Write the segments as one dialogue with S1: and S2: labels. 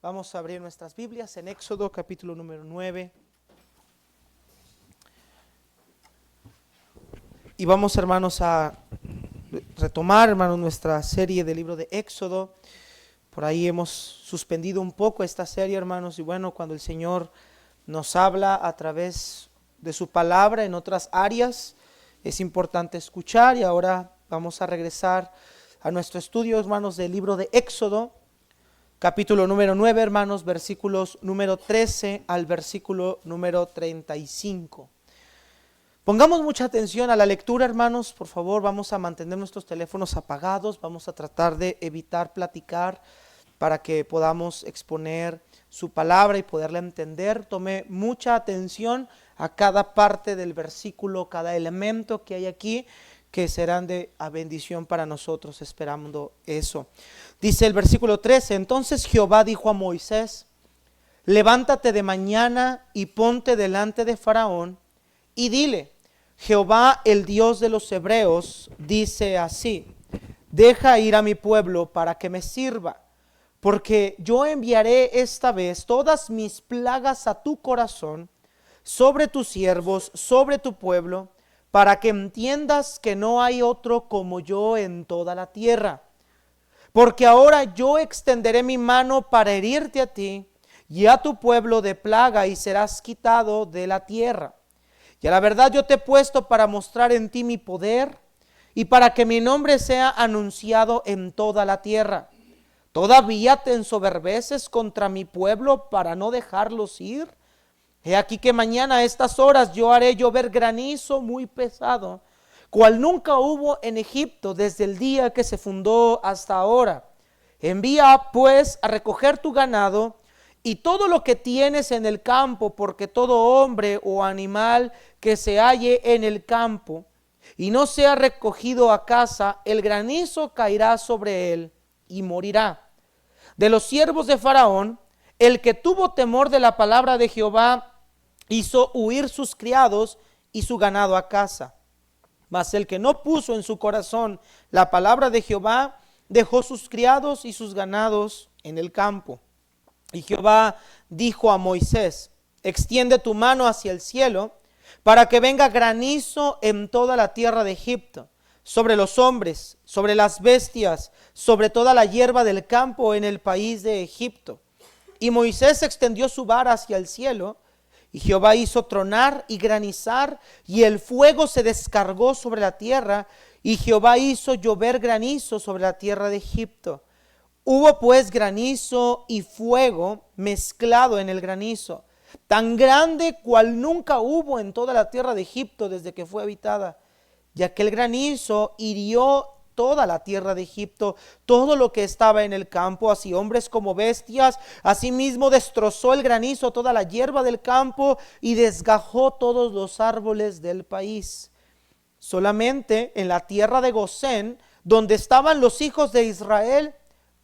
S1: Vamos a abrir nuestras Biblias en Éxodo capítulo número 9. Y vamos, hermanos, a retomar, hermanos, nuestra serie del libro de Éxodo. Por ahí hemos suspendido un poco esta serie, hermanos, y bueno, cuando el Señor nos habla a través de su palabra en otras áreas, es importante escuchar. Y ahora vamos a regresar a nuestro estudio, hermanos, del libro de Éxodo, capítulo número 9, hermanos, versículos número 13 al versículo número 35. Pongamos mucha atención a la lectura, hermanos, por favor. Vamos a mantener nuestros teléfonos apagados, vamos a tratar de evitar platicar para que podamos exponer su palabra y poderla entender. Tome mucha atención a cada parte del versículo, cada elemento que hay aquí, que serán de bendición para nosotros, esperando eso. Dice el versículo 13, entonces Jehová dijo a Moisés, levántate de mañana y ponte delante de Faraón y dile, Jehová el Dios de los hebreos dice así, deja ir a mi pueblo para que me sirva, porque yo enviaré esta vez todas mis plagas a tu corazón, sobre tus siervos, sobre tu pueblo, para que entiendas que no hay otro como yo en toda la tierra. Porque ahora yo extenderé mi mano para herirte a ti y a tu pueblo de plaga y serás quitado de la tierra. Y a la verdad yo te he puesto para mostrar en ti mi poder y para que mi nombre sea anunciado en toda la tierra. ¿Todavía te ensoberbeces contra mi pueblo para no dejarlos ir? He aquí que mañana a estas horas yo haré llover granizo muy pesado, cual nunca hubo en Egipto desde el día que se fundó hasta ahora. Envía pues a recoger tu ganado y todo lo que tienes en el campo, porque todo hombre o animal que se halle en el campo y no sea recogido a casa, el granizo caerá sobre él y morirá. De los siervos de Faraón, el que tuvo temor de la palabra de Jehová, hizo huir sus criados y su ganado a casa. Mas el que no puso en su corazón la palabra de Jehová, dejó sus criados y sus ganados en el campo. Y Jehová dijo a Moisés, extiende tu mano hacia el cielo, para que venga granizo en toda la tierra de Egipto, sobre los hombres, sobre las bestias, sobre toda la hierba del campo en el país de Egipto. Y Moisés extendió su vara hacia el cielo, y Jehová hizo tronar y granizar, y el fuego se descargó sobre la tierra, y Jehová hizo llover granizo sobre la tierra de Egipto. Hubo pues granizo y fuego mezclado en el granizo, tan grande cual nunca hubo en toda la tierra de Egipto desde que fue habitada. Y aquel granizo hirió toda la tierra de Egipto, todo lo que estaba en el campo, así hombres como bestias. Asimismo destrozó el granizo toda la hierba del campo y desgajó todos los árboles del país. Solamente en la tierra de Gosén, donde estaban los hijos de Israel,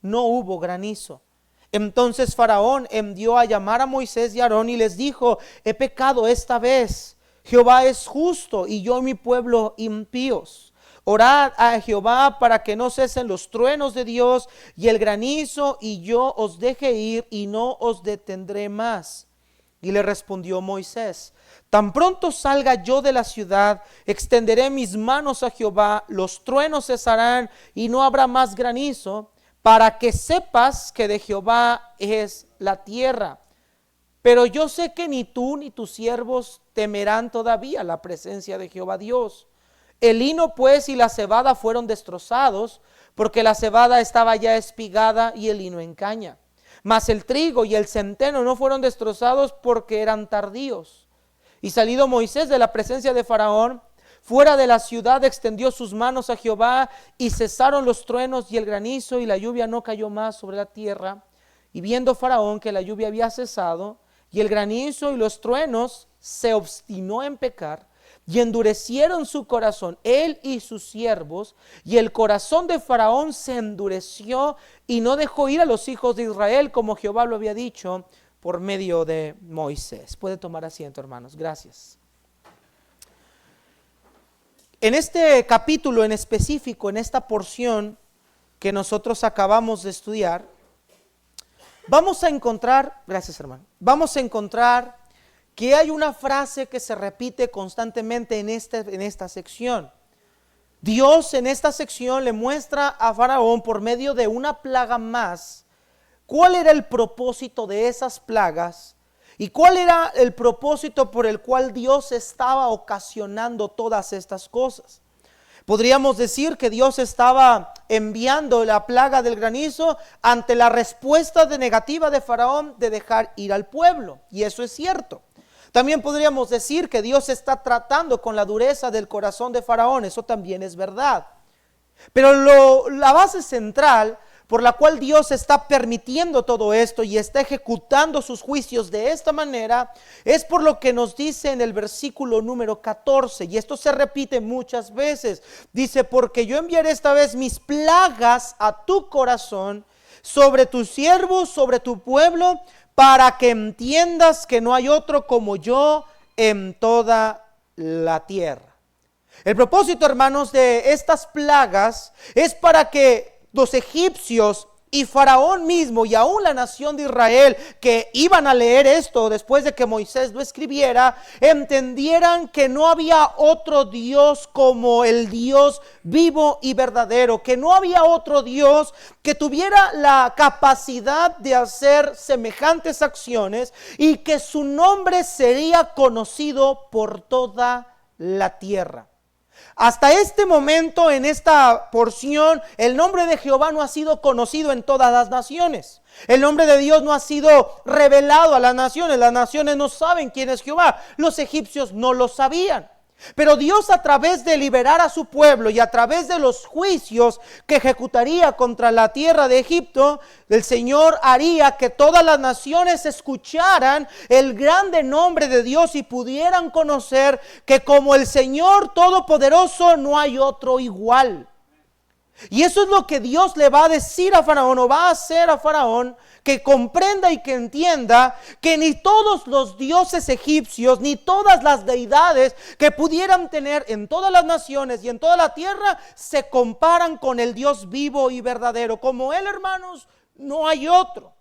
S1: no hubo granizo. Entonces Faraón envió a llamar a Moisés y a Aarón y les dijo, he pecado esta vez, Jehová es justo y yo y mi pueblo impíos. Orad a Jehová para que no cesen los truenos de Dios y el granizo, y yo os deje ir y no os detendré más. Y le respondió Moisés, tan pronto salga yo de la ciudad, extenderé mis manos a Jehová, los truenos cesarán y no habrá más granizo, para que sepas que de Jehová es la tierra. Pero yo sé que ni tú ni tus siervos temerán todavía la presencia de Jehová Dios. El lino pues y la cebada fueron destrozados, porque la cebada estaba ya espigada y el lino en caña. Mas el trigo y el centeno no fueron destrozados porque eran tardíos. Y salido Moisés de la presencia de Faraón, fuera de la ciudad extendió sus manos a Jehová, y cesaron los truenos y el granizo, y la lluvia no cayó más sobre la tierra. Y viendo Faraón que la lluvia había cesado, y el granizo y los truenos, se obstinó en pecar, y endurecieron su corazón, él y sus siervos, y el corazón de Faraón se endureció, y no dejó ir a los hijos de Israel, como Jehová lo había dicho por medio de Moisés. Puede tomar asiento, hermanos, gracias. En este capítulo en específico, en esta porción que nosotros acabamos de estudiar, vamos a encontrar, gracias hermano, vamos a encontrar que hay una frase que se repite constantemente en esta sección. Dios en esta sección le muestra a Faraón por medio de una plaga más cuál era el propósito de esas plagas y cuál era el propósito por el cual Dios estaba ocasionando todas estas cosas. Podríamos decir que Dios estaba enviando la plaga del granizo ante la respuesta negativa de Faraón de dejar ir al pueblo, y eso es cierto. También podríamos decir que Dios está tratando con la dureza del corazón de Faraón, eso también es verdad. Pero la base central por la cual Dios está permitiendo todo esto y está ejecutando sus juicios de esta manera, es por lo que nos dice en el versículo número 14, y esto se repite muchas veces. Dice, porque yo enviaré esta vez mis plagas a tu corazón, sobre tus siervos, sobre tu pueblo, para que entiendas que no hay otro como yo en toda la tierra. El propósito, hermanos, de estas plagas es para que los egipcios y Faraón mismo y aún la nación de Israel que iban a leer esto después de que Moisés lo escribiera, entendieran que no había otro Dios como el Dios vivo y verdadero, que no había otro Dios que tuviera la capacidad de hacer semejantes acciones y que su nombre sería conocido por toda la tierra. Hasta este momento, en esta porción, el nombre de Jehová no ha sido conocido en todas las naciones. El nombre de Dios no ha sido revelado a las naciones no saben quién es Jehová. Los egipcios no lo sabían. Pero Dios, a través de liberar a su pueblo y a través de los juicios que ejecutaría contra la tierra de Egipto, el Señor haría que todas las naciones escucharan el grande nombre de Dios y pudieran conocer que como el Señor Todopoderoso no hay otro igual. Y eso es lo que Dios le va a decir a Faraón, o va a hacer a Faraón, que comprenda y que entienda que ni todos los dioses egipcios, ni todas las deidades que pudieran tener en todas las naciones y en toda la tierra, se comparan con el Dios vivo y verdadero. Como Él, hermanos, no hay otro.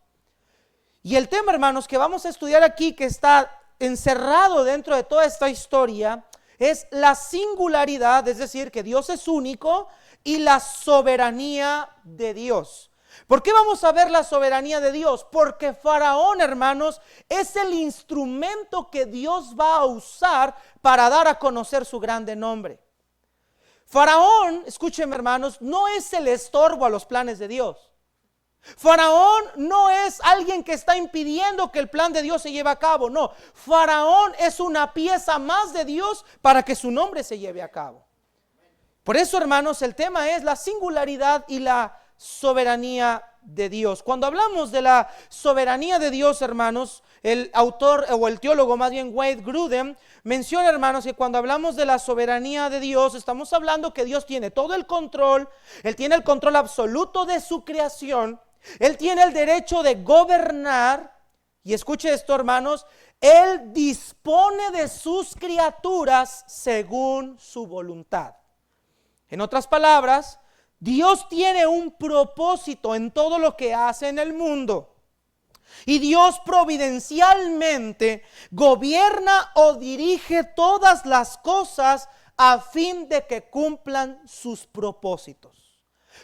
S1: Y el tema, hermanos, que vamos a estudiar aquí, que está encerrado dentro de toda esta historia, es la singularidad, es decir, que Dios es único, y la soberanía de Dios. ¿Por qué vamos a ver la soberanía de Dios? Porque Faraón, hermanos, es el instrumento que Dios va a usar para dar a conocer su grande nombre. Faraón, escúchenme, hermanos, no es el estorbo a los planes de Dios. Faraón no es alguien que está impidiendo que el plan de Dios se lleve a cabo. No, Faraón es una pieza más de Dios para que su nombre se lleve a cabo. Por eso, hermanos, el tema es la singularidad y la soberanía de Dios. Cuando hablamos de la soberanía de Dios, hermanos, el autor o el teólogo más bien Wade Grudem menciona, hermanos, que cuando hablamos de la soberanía de Dios, estamos hablando que Dios tiene todo el control. Él tiene el control absoluto de su creación. Él tiene el derecho de gobernar. Y escuche esto, hermanos, Él dispone de sus criaturas según su voluntad. En otras palabras, Dios tiene un propósito en todo lo que hace en el mundo. Y Dios providencialmente gobierna o dirige todas las cosas a fin de que cumplan sus propósitos.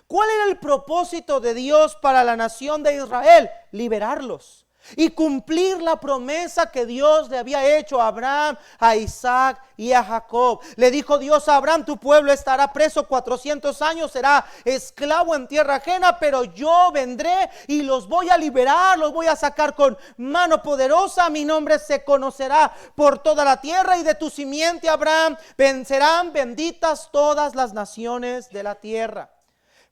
S1: ¿Cuál era el propósito de Dios para la nación de Israel? Liberarlos y cumplir la promesa que Dios le había hecho a Abraham, a Isaac y a Jacob. Le dijo Dios a Abraham: tu pueblo estará preso 400 años, será esclavo en tierra ajena, pero yo vendré y los voy a liberar, los voy a sacar con mano poderosa. Mi nombre se conocerá por toda la tierra y de tu simiente, Abraham, serán benditas todas las naciones de la tierra.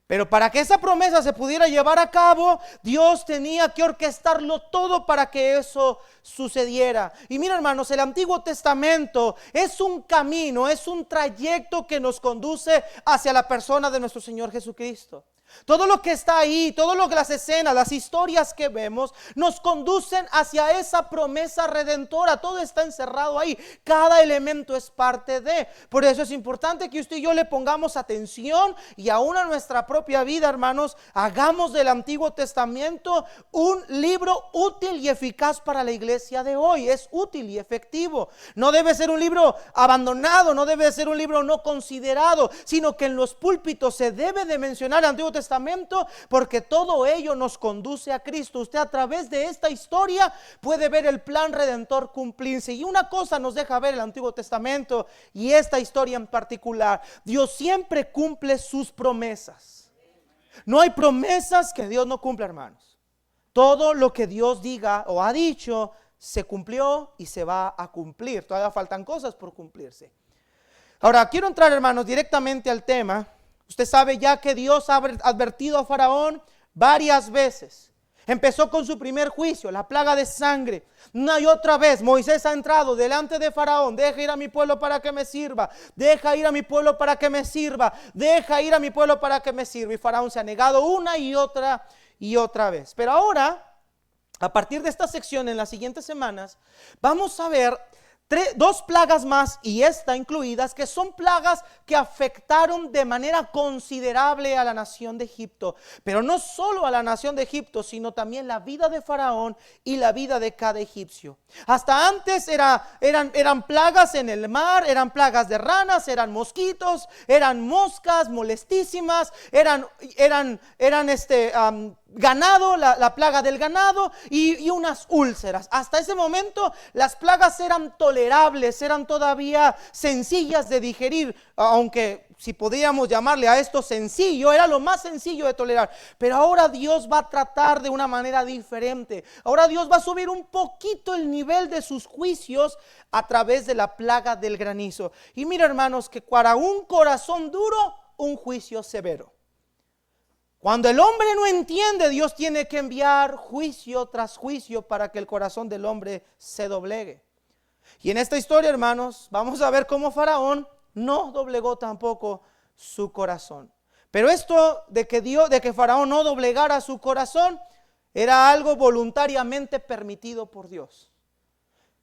S1: Pero para que esa promesa se pudiera llevar a cabo, Dios tenía que orquestarlo todo para que eso sucediera. Y mira, hermanos, el Antiguo Testamento es un camino, es un trayecto que nos conduce hacia la persona de nuestro Señor Jesucristo. Todo lo que está ahí, todo lo que las escenas, las historias que vemos, nos conducen hacia esa promesa redentora. Todo está encerrado ahí. Cada elemento es parte de. Por eso es importante que usted y yo le pongamos atención y aún a nuestra propia vida, hermanos, hagamos del Antiguo Testamento un libro útil y eficaz para la iglesia de hoy. Es útil y efectivo. No debe ser un libro abandonado, no debe ser un libro no considerado, sino que en los púlpitos se debe de mencionar el Antiguo Testamento, porque todo ello nos conduce a Cristo. Usted a través de esta historia puede ver el plan redentor cumplirse. Y una cosa nos deja ver el Antiguo Testamento y esta historia en particular: Dios siempre cumple sus promesas. No hay promesas que Dios no cumpla, hermanos. Todo lo que Dios diga o ha dicho se cumplió y se va a cumplir. Todavía faltan cosas por cumplirse. Ahora quiero entrar, hermanos, directamente al tema. Usted sabe ya que Dios ha advertido a Faraón varias veces. Empezó con su primer juicio, la plaga de sangre. Una y otra vez Moisés ha entrado delante de Faraón: deja ir a mi pueblo para que me sirva, deja ir a mi pueblo para que me sirva, deja ir a mi pueblo para que me sirva. Y Faraón se ha negado una y otra vez. Pero ahora, a partir de esta sección, en las siguientes semanas, vamos a ver dos plagas más, y esta incluidas, que son plagas que afectaron de manera considerable a la nación de Egipto. Pero no solo a la nación de Egipto, sino también la vida de Faraón y la vida de cada egipcio. Hasta antes eran plagas en el mar, eran plagas de ranas, eran mosquitos, eran moscas molestísimas, eran ganado, la plaga del ganado y unas úlceras. Hasta ese momento las plagas eran tolerables, eran todavía sencillas de digerir, aunque si podríamos llamarle a esto sencillo, era lo más sencillo de tolerar. Pero ahora Dios va a tratar de una manera diferente. Ahora Dios va a subir un poquito el nivel de sus juicios a través de la plaga del granizo. Y mira, hermanos, que para un corazón duro, un juicio severo. Cuando el hombre no entiende, Dios tiene que enviar juicio tras juicio para que el corazón del hombre se doblegue. Y en esta historia, hermanos, vamos a ver cómo Faraón no doblegó tampoco su corazón. Pero esto de que Faraón no doblegara su corazón era algo voluntariamente permitido por Dios.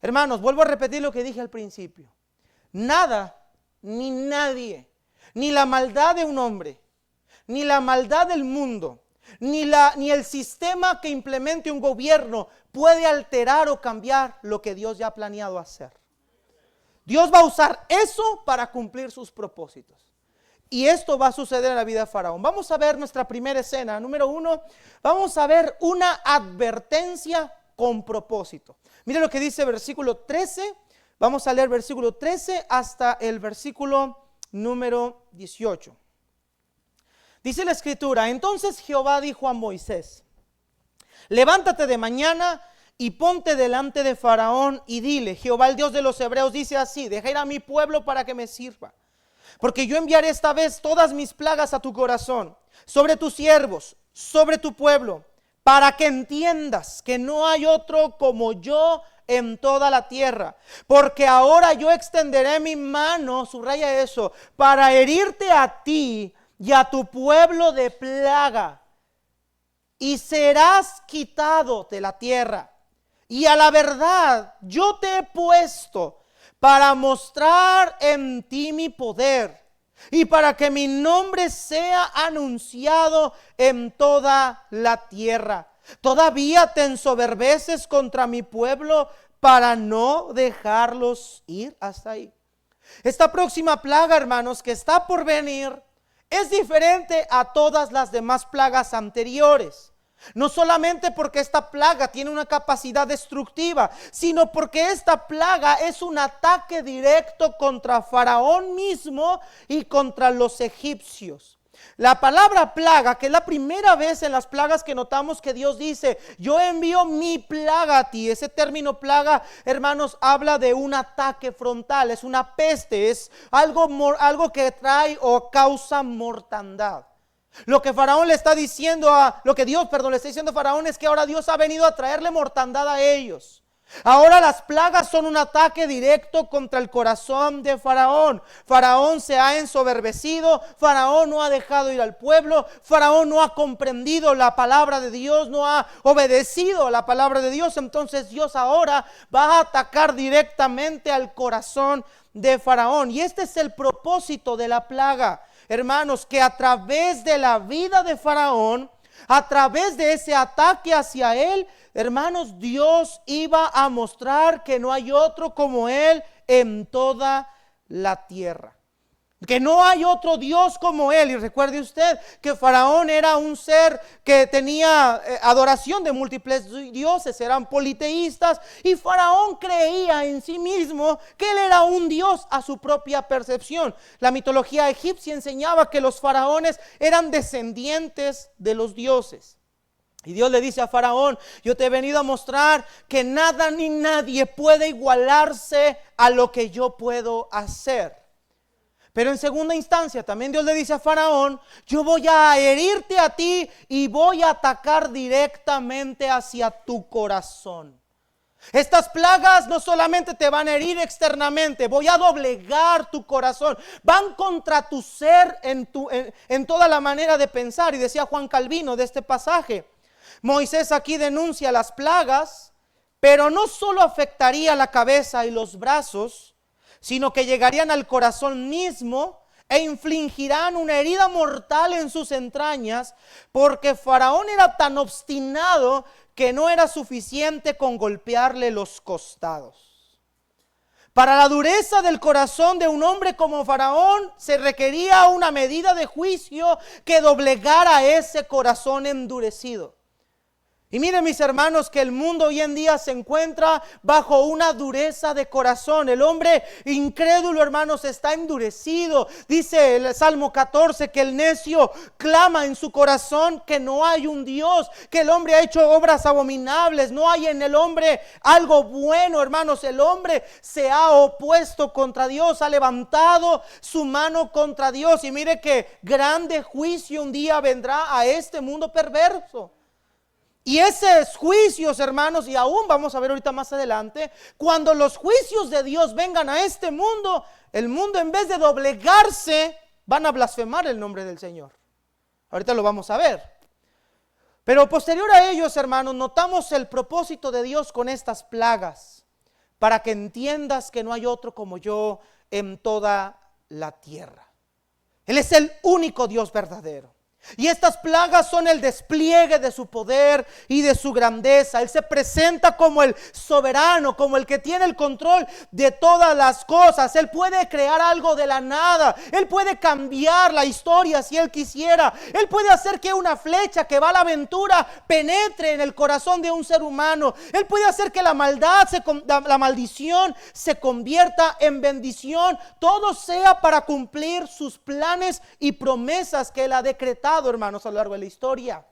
S1: Hermanos, vuelvo a repetir lo que dije al principio. Nada, ni nadie, ni la maldad de un hombre, ni la maldad del mundo, ni el sistema que implemente un gobierno puede alterar o cambiar lo que Dios ya ha planeado hacer. Dios va a usar eso para cumplir sus propósitos. Y esto va a suceder en la vida de Faraón. Vamos a ver nuestra primera escena. Número 1, vamos a ver una advertencia con propósito. Mire lo que dice versículo 13. Vamos a leer versículo 13 hasta el versículo número 18. Dice la escritura: entonces Jehová dijo a Moisés: levántate de mañana y ponte delante de Faraón y dile: Jehová, el Dios de los hebreos, dice así: deja ir a mi pueblo para que me sirva, porque yo enviaré esta vez todas mis plagas a tu corazón, sobre tus siervos, sobre tu pueblo, para que entiendas que no hay otro como yo en toda la tierra. Porque ahora yo extenderé mi mano, subraya eso, para herirte a ti y a tu pueblo de plaga, y serás quitado de la tierra. Y a la verdad yo te he puesto para mostrar en ti mi poder, y para que mi nombre sea anunciado en toda la tierra. Todavía te ensoberbeces contra mi pueblo para no dejarlos ir. Hasta ahí. Esta próxima plaga, hermanos, que está por venir, es diferente a todas las demás plagas anteriores. No solamente porque esta plaga tiene una capacidad destructiva, sino porque esta plaga es un ataque directo contra Faraón mismo y contra los egipcios. La palabra plaga, que es la primera vez en las plagas que notamos que Dios dice: yo envío mi plaga a ti. Ese término plaga, hermanos, habla de un ataque frontal, es una peste, es algo que trae o causa mortandad. Lo que Faraón le está diciendo le está diciendo a Faraón es que ahora Dios ha venido a traerle mortandad a ellos. Ahora las plagas son un ataque directo contra el corazón de Faraón. Faraón se ha ensoberbecido, Faraón no ha dejado ir al pueblo, Faraón no ha comprendido la palabra de Dios, no ha obedecido a la palabra de Dios. Entonces Dios ahora va a atacar directamente al corazón de Faraón. Y este es el propósito de la plaga, hermanos, que a través de la vida de Faraón, a través de ese ataque hacia él, hermanos, Dios iba a mostrar que no hay otro como él en toda la tierra. Que no hay otro Dios como él. Y recuerde usted que Faraón era un ser que tenía adoración de múltiples dioses, eran politeístas, y Faraón creía en sí mismo que él era un Dios a su propia percepción. La mitología egipcia enseñaba que los faraones eran descendientes de los dioses. Y Dios le dice a Faraón: yo te he venido a mostrar que nada ni nadie puede igualarse a lo que yo puedo hacer. Pero en segunda instancia también Dios le dice a Faraón: yo voy a herirte a ti y voy a atacar directamente hacia tu corazón. Estas plagas no solamente te van a herir externamente, voy a doblegar tu corazón. Van contra tu ser en toda la manera de pensar. Y decía Juan Calvino de este pasaje: Moisés aquí denuncia las plagas, pero no solo afectaría la cabeza y los brazos, sino que llegarían al corazón mismo e infligirán una herida mortal en sus entrañas, porque Faraón era tan obstinado que no era suficiente con golpearle los costados. Para la dureza del corazón de un hombre como Faraón se requería una medida de juicio que doblegara ese corazón endurecido. Y miren, mis hermanos, que el mundo hoy en día se encuentra bajo una dureza de corazón. El hombre incrédulo, hermanos, está endurecido. Dice el Salmo 14 que el necio clama en su corazón que no hay un Dios, que el hombre ha hecho obras abominables, no hay en el hombre algo bueno, hermanos. El hombre se ha opuesto contra Dios, ha levantado su mano contra Dios. Y mire que grande juicio un día vendrá a este mundo perverso. Y esos juicios, hermanos, y aún vamos a ver ahorita más adelante, cuando los juicios de Dios vengan a este mundo, el mundo, en vez de doblegarse, van a blasfemar el nombre del Señor. Ahorita lo vamos a ver. Pero posterior a ellos, hermanos, notamos el propósito de Dios con estas plagas, para que entiendas que no hay otro como yo en toda la tierra. Él es el único Dios verdadero. Y estas plagas son el despliegue de su poder y de su grandeza. Él se presenta como el soberano, como el que tiene el control de todas las cosas. Él puede crear algo de la nada. Él puede cambiar la historia si Él quisiera. Él puede hacer que una flecha que va a la aventura penetre en el corazón de un ser humano. Él puede hacer que la maldad, la maldición se convierta en bendición. Todo sea para cumplir sus planes y promesas que Él ha decretado, hermanos, a lo largo de la historia.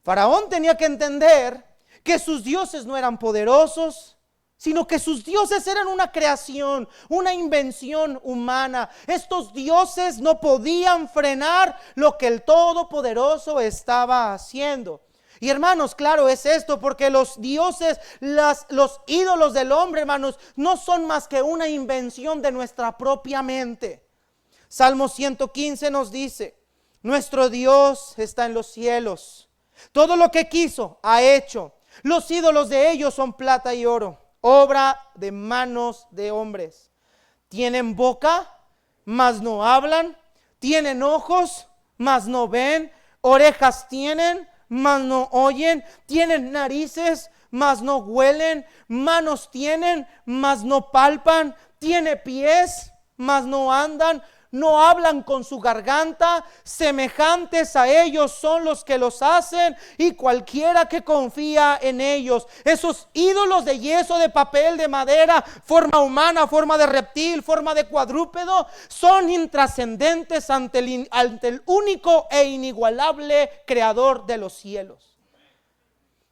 S1: Faraón tenía que entender que sus dioses no eran poderosos, sino que sus dioses eran una creación, una invención humana. Estos dioses no podían frenar lo que el Todopoderoso estaba haciendo. Y hermanos, claro es esto, porque los dioses, los ídolos del hombre, hermanos, no son más que una invención de nuestra propia mente. Salmo 115 nos dice: nuestro Dios está en los cielos. Todo lo que quiso ha hecho. Los ídolos de ellos son plata y oro, obra de manos de hombres. Tienen boca, mas no hablan. Tienen ojos, mas no ven. Orejas tienen, mas no oyen. Tienen narices, mas no huelen. Manos tienen, mas no palpan. Tiene pies, mas no andan. No hablan con su garganta. Semejantes a ellos son los que los hacen, y cualquiera que confía en ellos. Esos ídolos de yeso, de papel, de madera, forma humana, forma de reptil, forma de cuadrúpedo, son intrascendentes ante el único e inigualable creador de los cielos.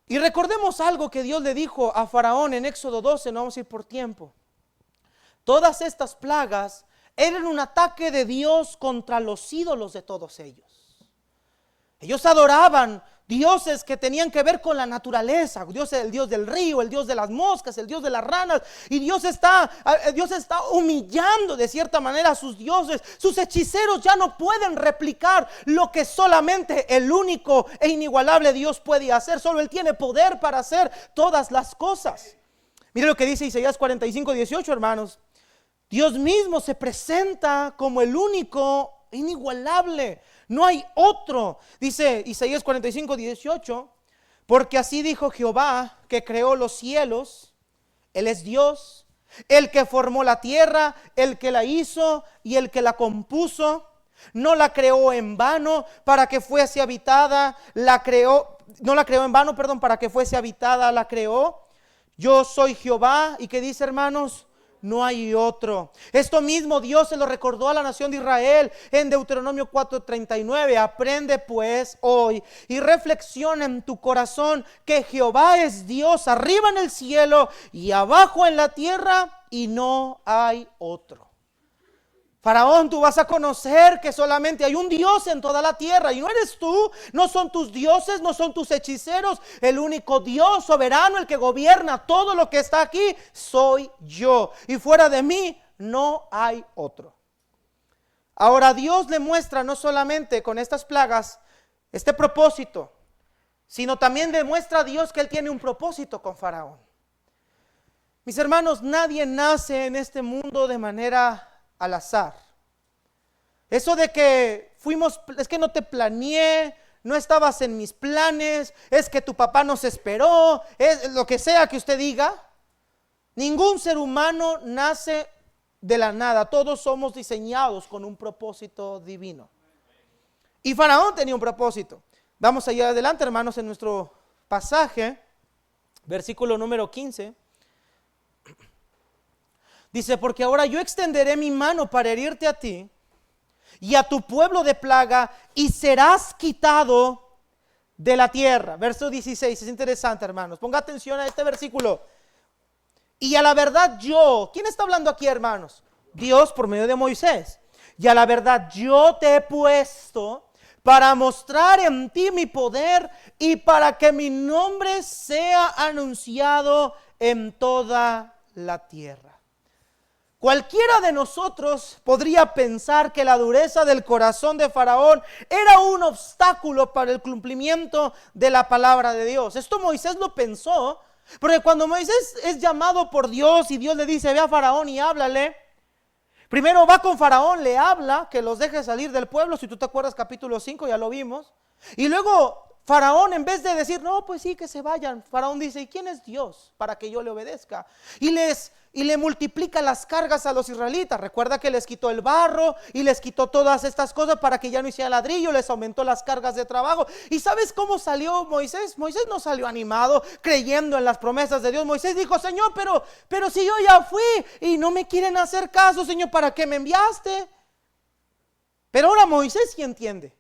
S1: Y recordemos algo que Dios le dijo a Faraón en Éxodo 12, no vamos a ir por tiempo. Todas estas plagas eran un ataque de Dios contra los ídolos de todos ellos. Ellos adoraban dioses que tenían que ver con la naturaleza. Dios es el Dios del río, el Dios de las moscas, el Dios de las ranas. Y Dios está humillando de cierta manera a sus dioses. Sus hechiceros ya no pueden replicar lo que solamente el único e inigualable Dios puede hacer. Solo Él tiene poder para hacer todas las cosas. Mire lo que dice Isaías 45:18, hermanos. Dios mismo se presenta como el único, inigualable. No hay otro. Dice Isaías 45:18, porque así dijo Jehová, que creó los cielos. Él es Dios, el que formó la tierra, el que la hizo y el que la compuso. No la creó en vano para que fuese habitada, no la creó en vano, para que fuese habitada, la creó. Yo soy Jehová. ¿Y qué dice, hermanos? No hay otro. Esto mismo Dios se lo recordó a la nación de Israel en Deuteronomio 4:39. Aprende pues hoy y reflexiona en tu corazón que Jehová es Dios arriba en el cielo y abajo en la tierra, y no hay otro. Faraón, tú vas a conocer que solamente hay un Dios en toda la tierra, y no eres tú, no son tus dioses, no son tus hechiceros. El único Dios soberano, el que gobierna todo lo que está aquí, soy yo, y fuera de mí no hay otro. Ahora Dios le muestra no solamente con estas plagas este propósito, sino también le muestra a Dios que Él tiene un propósito con Faraón. Mis hermanos, nadie nace en este mundo de manera al azar. Eso de que es que no te planeé, no estabas en mis planes, es que tu papá nos esperó, es lo que sea que usted diga. Ningún ser humano nace de la nada. Todos somos diseñados con un propósito divino. Y Faraón tenía un propósito. Vamos allá adelante, hermanos, en nuestro pasaje, versículo número 15. Dice, porque ahora yo extenderé mi mano para herirte a ti y a tu pueblo de plaga, y serás quitado de la tierra. Verso 16, es interesante, hermanos. Ponga atención a este versículo. Y a la verdad yo, ¿quién está hablando aquí, hermanos? Dios por medio de Moisés. Y a la verdad yo te he puesto para mostrar en ti mi poder y para que mi nombre sea anunciado en toda la tierra. Cualquiera de nosotros podría pensar que la dureza del corazón de Faraón era un obstáculo para el cumplimiento de la palabra de Dios. Esto Moisés lo pensó, porque cuando Moisés es llamado por Dios y Dios le dice, ve a Faraón y háblale. Primero va con Faraón, le habla que los deje salir del pueblo. Si tú te acuerdas, capítulo 5, ya lo vimos. Y luego Faraón, en vez de decir, no, pues sí, que se vayan, Faraón dice, ¿y quién es Dios para que yo le obedezca? Y le multiplica las cargas a los israelitas. Recuerda que les quitó el barro y les quitó todas estas cosas para que ya no hicieran ladrillo, les aumentó las cargas de trabajo. ¿Y sabes cómo salió Moisés? Moisés no salió animado, creyendo en las promesas de Dios. Moisés dijo, Señor, pero si yo ya fui y no me quieren hacer caso, Señor, ¿para qué me enviaste? Pero ahora Moisés sí entiende.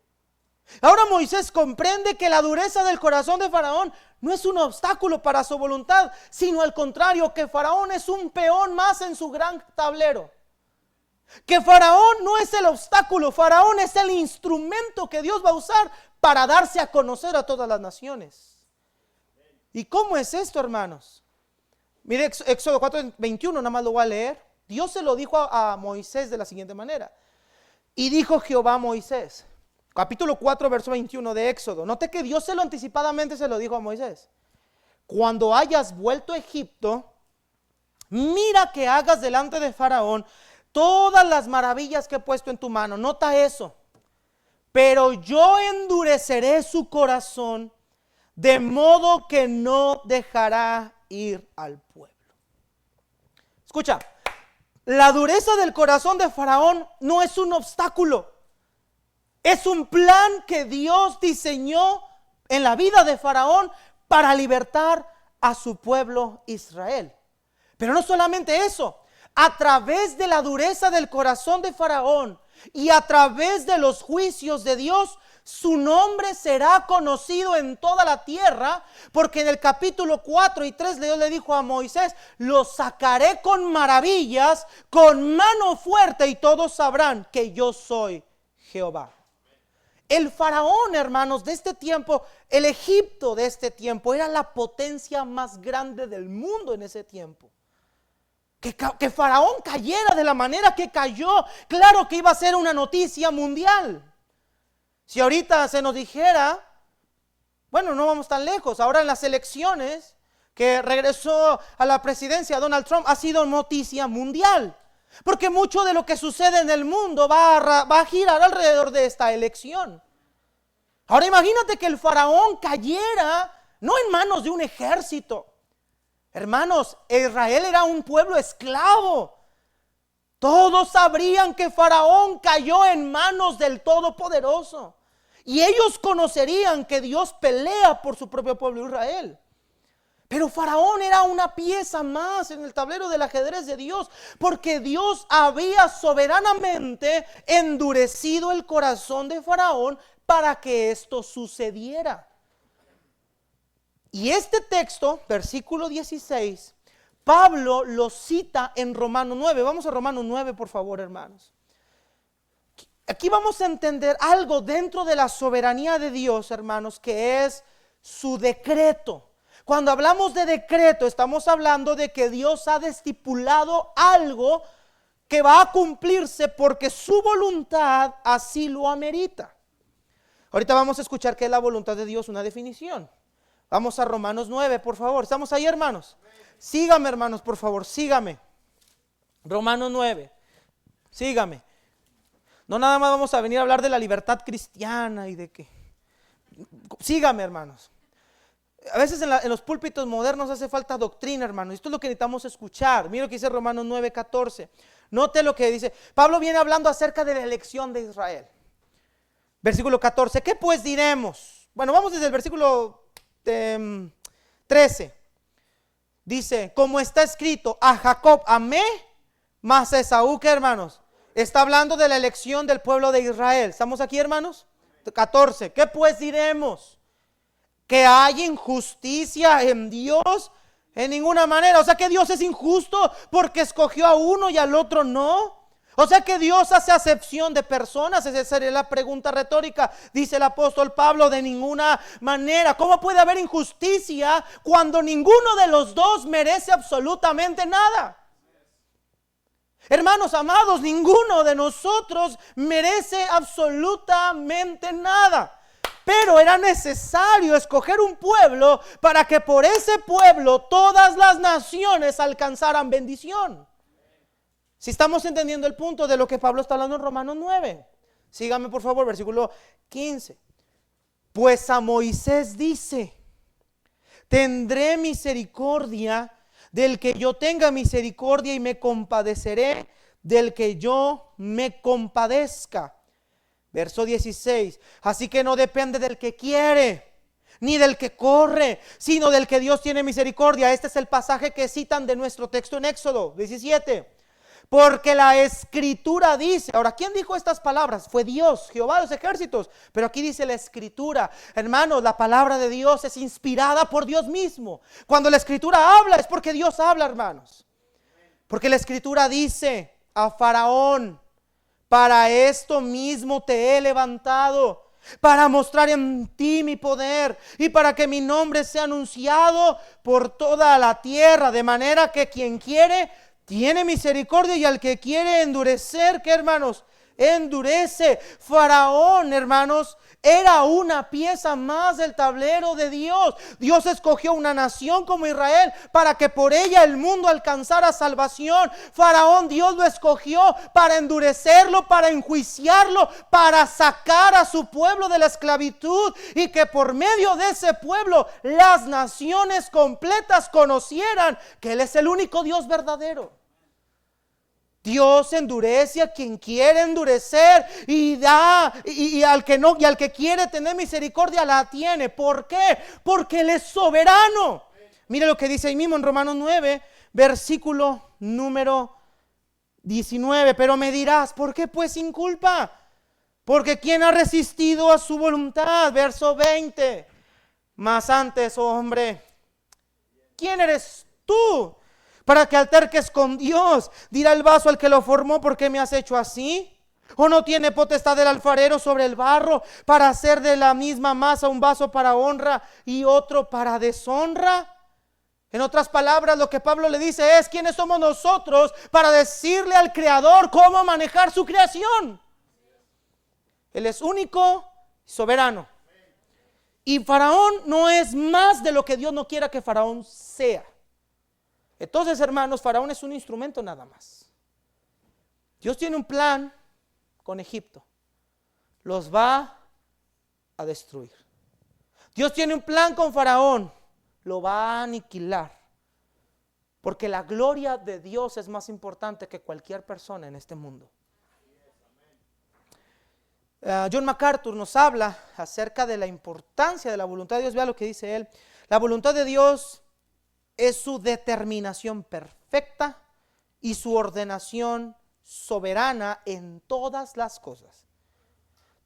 S1: Ahora Moisés comprende que la dureza del corazón de Faraón no es un obstáculo para su voluntad, sino al contrario, que Faraón es un peón más en su gran tablero. Que Faraón no es el obstáculo, Faraón es el instrumento que Dios va a usar para darse a conocer a todas las naciones. ¿Y cómo es esto, hermanos? Mire Éxodo 4:21, nada más lo voy a leer. Dios se lo dijo a Moisés de la siguiente manera. Y dijo Jehová a Moisés, capítulo 4, verso 21 de Éxodo. Note que Dios anticipadamente se lo dijo a Moisés. Cuando hayas vuelto a Egipto, mira que hagas delante de Faraón todas las maravillas que he puesto en tu mano. Nota eso. Pero yo endureceré su corazón de modo que no dejará ir al pueblo. Escucha, la dureza del corazón de Faraón no es un obstáculo. Es un plan que Dios diseñó en la vida de Faraón para libertar a su pueblo Israel. Pero no solamente eso, a través de la dureza del corazón de Faraón y a través de los juicios de Dios, su nombre será conocido en toda la tierra, porque en el capítulo 4 y 3 Dios le dijo a Moisés, lo sacaré con maravillas, con mano fuerte, y todos sabrán que yo soy Jehová. El faraón, hermanos, de este tiempo, el Egipto de este tiempo, era la potencia más grande del mundo en ese tiempo. Que Faraón cayera de la manera que cayó, claro que iba a ser una noticia mundial. Si ahorita se nos dijera, bueno, no vamos tan lejos, ahora en las elecciones que regresó a la presidencia Donald Trump ha sido noticia mundial. Porque mucho de lo que sucede en el mundo va a girar alrededor de esta elección. Ahora imagínate que el faraón cayera no en manos de un ejército. Hermanos, Israel era un pueblo esclavo. Todos sabrían que Faraón cayó en manos del Todopoderoso. Y ellos conocerían que Dios pelea por su propio pueblo Israel. Pero Faraón era una pieza más en el tablero del ajedrez de Dios, porque Dios había soberanamente endurecido el corazón de Faraón para que esto sucediera. Y este texto, versículo 16, Pablo lo cita en Romanos 9. Vamos a Romanos 9, por favor, hermanos. Aquí vamos a entender algo dentro de la soberanía de Dios, hermanos, que es su decreto. Cuando hablamos de decreto, estamos hablando de que Dios ha estipulado algo que va a cumplirse porque su voluntad así lo amerita. Ahorita vamos a escuchar qué es la voluntad de Dios, una definición. Vamos a Romanos 9, por favor. ¿Estamos ahí, hermanos? Sígame, hermanos, por favor, sígame. Romanos 9, sígame. No nada más vamos a venir a hablar de la libertad cristiana y de qué. Sígame, hermanos. A veces en los púlpitos modernos hace falta doctrina, hermanos. Esto es lo que necesitamos escuchar. Mira lo que dice Romanos 9, 14. Note lo que dice. Pablo viene hablando acerca de la elección de Israel. Versículo 14. ¿Qué pues diremos? Bueno, vamos desde el versículo 13. Dice, como está escrito, a Jacob amé, mas a Esaú, ¿qué, hermanos? Está hablando de la elección del pueblo de Israel. ¿Estamos aquí, hermanos? 14. ¿Qué pues diremos? ¿Que hay injusticia en Dios? En ninguna manera. O sea que Dios es injusto porque escogió a uno y al otro no. O sea que Dios hace acepción de personas. Esa sería la pregunta retórica. Dice el apóstol Pablo, de ninguna manera. ¿Cómo puede haber injusticia cuando ninguno de los dos merece absolutamente nada? Hermanos amados, ninguno de nosotros merece absolutamente nada. Pero era necesario escoger un pueblo para que por ese pueblo todas las naciones alcanzaran bendición. Si estamos entendiendo el punto de lo que Pablo está hablando en Romanos 9. Sígame por favor, versículo 15. Pues a Moisés dice, tendré misericordia del que yo tenga misericordia y me compadeceré del que yo me compadezca. Verso 16, así que no depende del que quiere, ni del que corre, sino del que Dios tiene misericordia. Este es el pasaje que citan de nuestro texto en Éxodo 17. Porque la Escritura dice, ahora, ¿quién dijo estas palabras? Fue Dios, Jehová de los ejércitos. Pero aquí dice la Escritura. Hermanos, la palabra de Dios es inspirada por Dios mismo. Cuando la Escritura habla es porque Dios habla, hermanos. Porque la Escritura dice a Faraón, para esto mismo te he levantado, para mostrar en ti mi poder y para que mi nombre sea anunciado por toda la tierra, de manera que quien quiere tiene misericordia y al que quiere endurecer, ¿qué, hermanos? Endurece. Faraón, hermanos, era una pieza más del tablero de Dios. Dios escogió una nación como Israel para que por ella el mundo alcanzara salvación. Faraón, Dios lo escogió para endurecerlo, para enjuiciarlo, para sacar a su pueblo de la esclavitud y que por medio de ese pueblo las naciones completas conocieran que Él es el único Dios verdadero. Dios endurece a quien quiere endurecer y da y al que no, y al que quiere tener misericordia la tiene. ¿Por qué? Porque Él es soberano. Mire lo que dice ahí mismo en Romanos 9, versículo número 19. Pero me dirás, ¿por qué pues sin culpa? Porque ¿quién ha resistido a su voluntad? Verso 20. Mas antes, oh hombre, ¿quién eres tú para que alterques con Dios? Dirá el vaso al que lo formó, ¿por qué me has hecho así? ¿O no tiene potestad el alfarero sobre el barro para hacer de la misma masa un vaso para honra y otro para deshonra? En otras palabras, lo que Pablo le dice es: ¿quiénes somos nosotros para decirle al Creador cómo manejar su creación? Él es único y soberano. Y Faraón no es más de lo que Dios no quiera que Faraón sea. Entonces, hermanos, Faraón es un instrumento nada más. Dios tiene un plan con Egipto. Los va a destruir. Dios tiene un plan con Faraón. Lo va a aniquilar. Porque la gloria de Dios es más importante que cualquier persona en este mundo. John MacArthur nos habla acerca de la importancia de la voluntad de Dios. Vea lo que dice él. La voluntad de Dios es su determinación perfecta y su ordenación soberana en todas las cosas,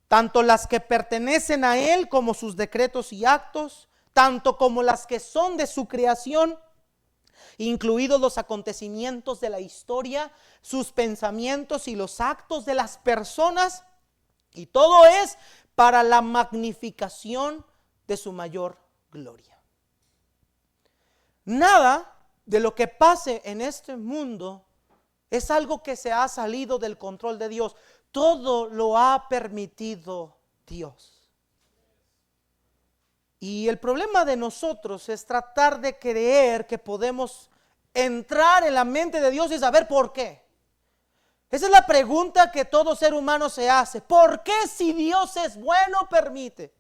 S1: tanto las que pertenecen a Él como sus decretos y actos, tanto como las que son de su creación, incluidos los acontecimientos de la historia, sus pensamientos y los actos de las personas, y todo es para la magnificación de su mayor gloria. Nada de lo que pase en este mundo es algo que se ha salido del control de Dios. Todo lo ha permitido Dios. Y el problema de nosotros es tratar de creer que podemos entrar en la mente de Dios y saber por qué. Esa es la pregunta que todo ser humano se hace. ¿Por qué si Dios es bueno permite?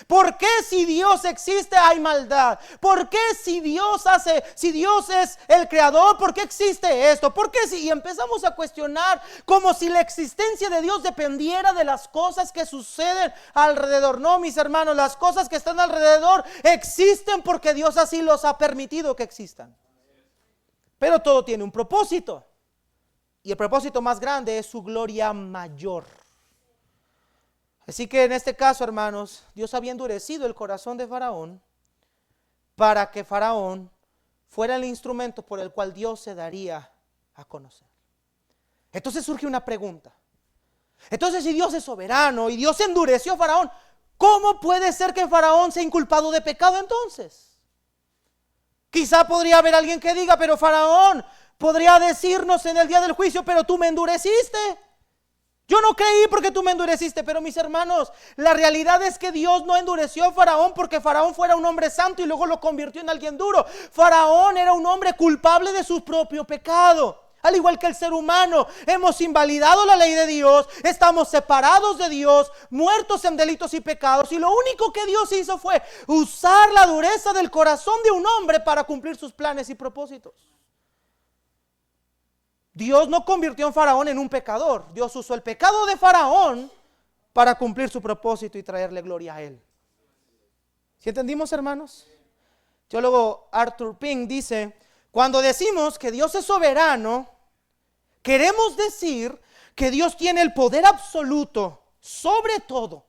S1: ¿Por qué si Dios existe hay maldad? ¿Por qué si Dios es el creador, por qué existe esto? ¿Por qué si? Y empezamos a cuestionar como si la existencia de Dios dependiera de las cosas que suceden alrededor. No, mis hermanos, las cosas que están alrededor existen porque Dios así los ha permitido que existan. Pero todo tiene un propósito. Y el propósito más grande es su gloria mayor. Así que en este caso, hermanos, Dios había endurecido el corazón de Faraón para que Faraón fuera el instrumento por el cual Dios se daría a conocer. Entonces surge una pregunta. Entonces, si Dios es soberano y Dios endureció a Faraón, ¿cómo puede ser que Faraón sea inculpado de pecado entonces? Quizá podría haber alguien que diga: pero Faraón podría decirnos en el día del juicio: pero tú me endureciste. Yo no creí porque tú me endureciste. Pero mis hermanos, la realidad es que Dios no endureció a Faraón porque Faraón fuera un hombre santo y luego lo convirtió en alguien duro. Faraón era un hombre culpable de su propio pecado. Al igual que el ser humano, hemos invalidado la ley de Dios, estamos separados de Dios, muertos en delitos y pecados, y lo único que Dios hizo fue usar la dureza del corazón de un hombre para cumplir sus planes y propósitos. Dios no convirtió a Faraón en un pecador. Dios usó el pecado de Faraón para cumplir su propósito y traerle gloria a él. ¿Sí entendimos, hermanos? Teólogo Arthur Pink dice: cuando decimos que Dios es soberano, queremos decir que Dios tiene el poder absoluto sobre todo.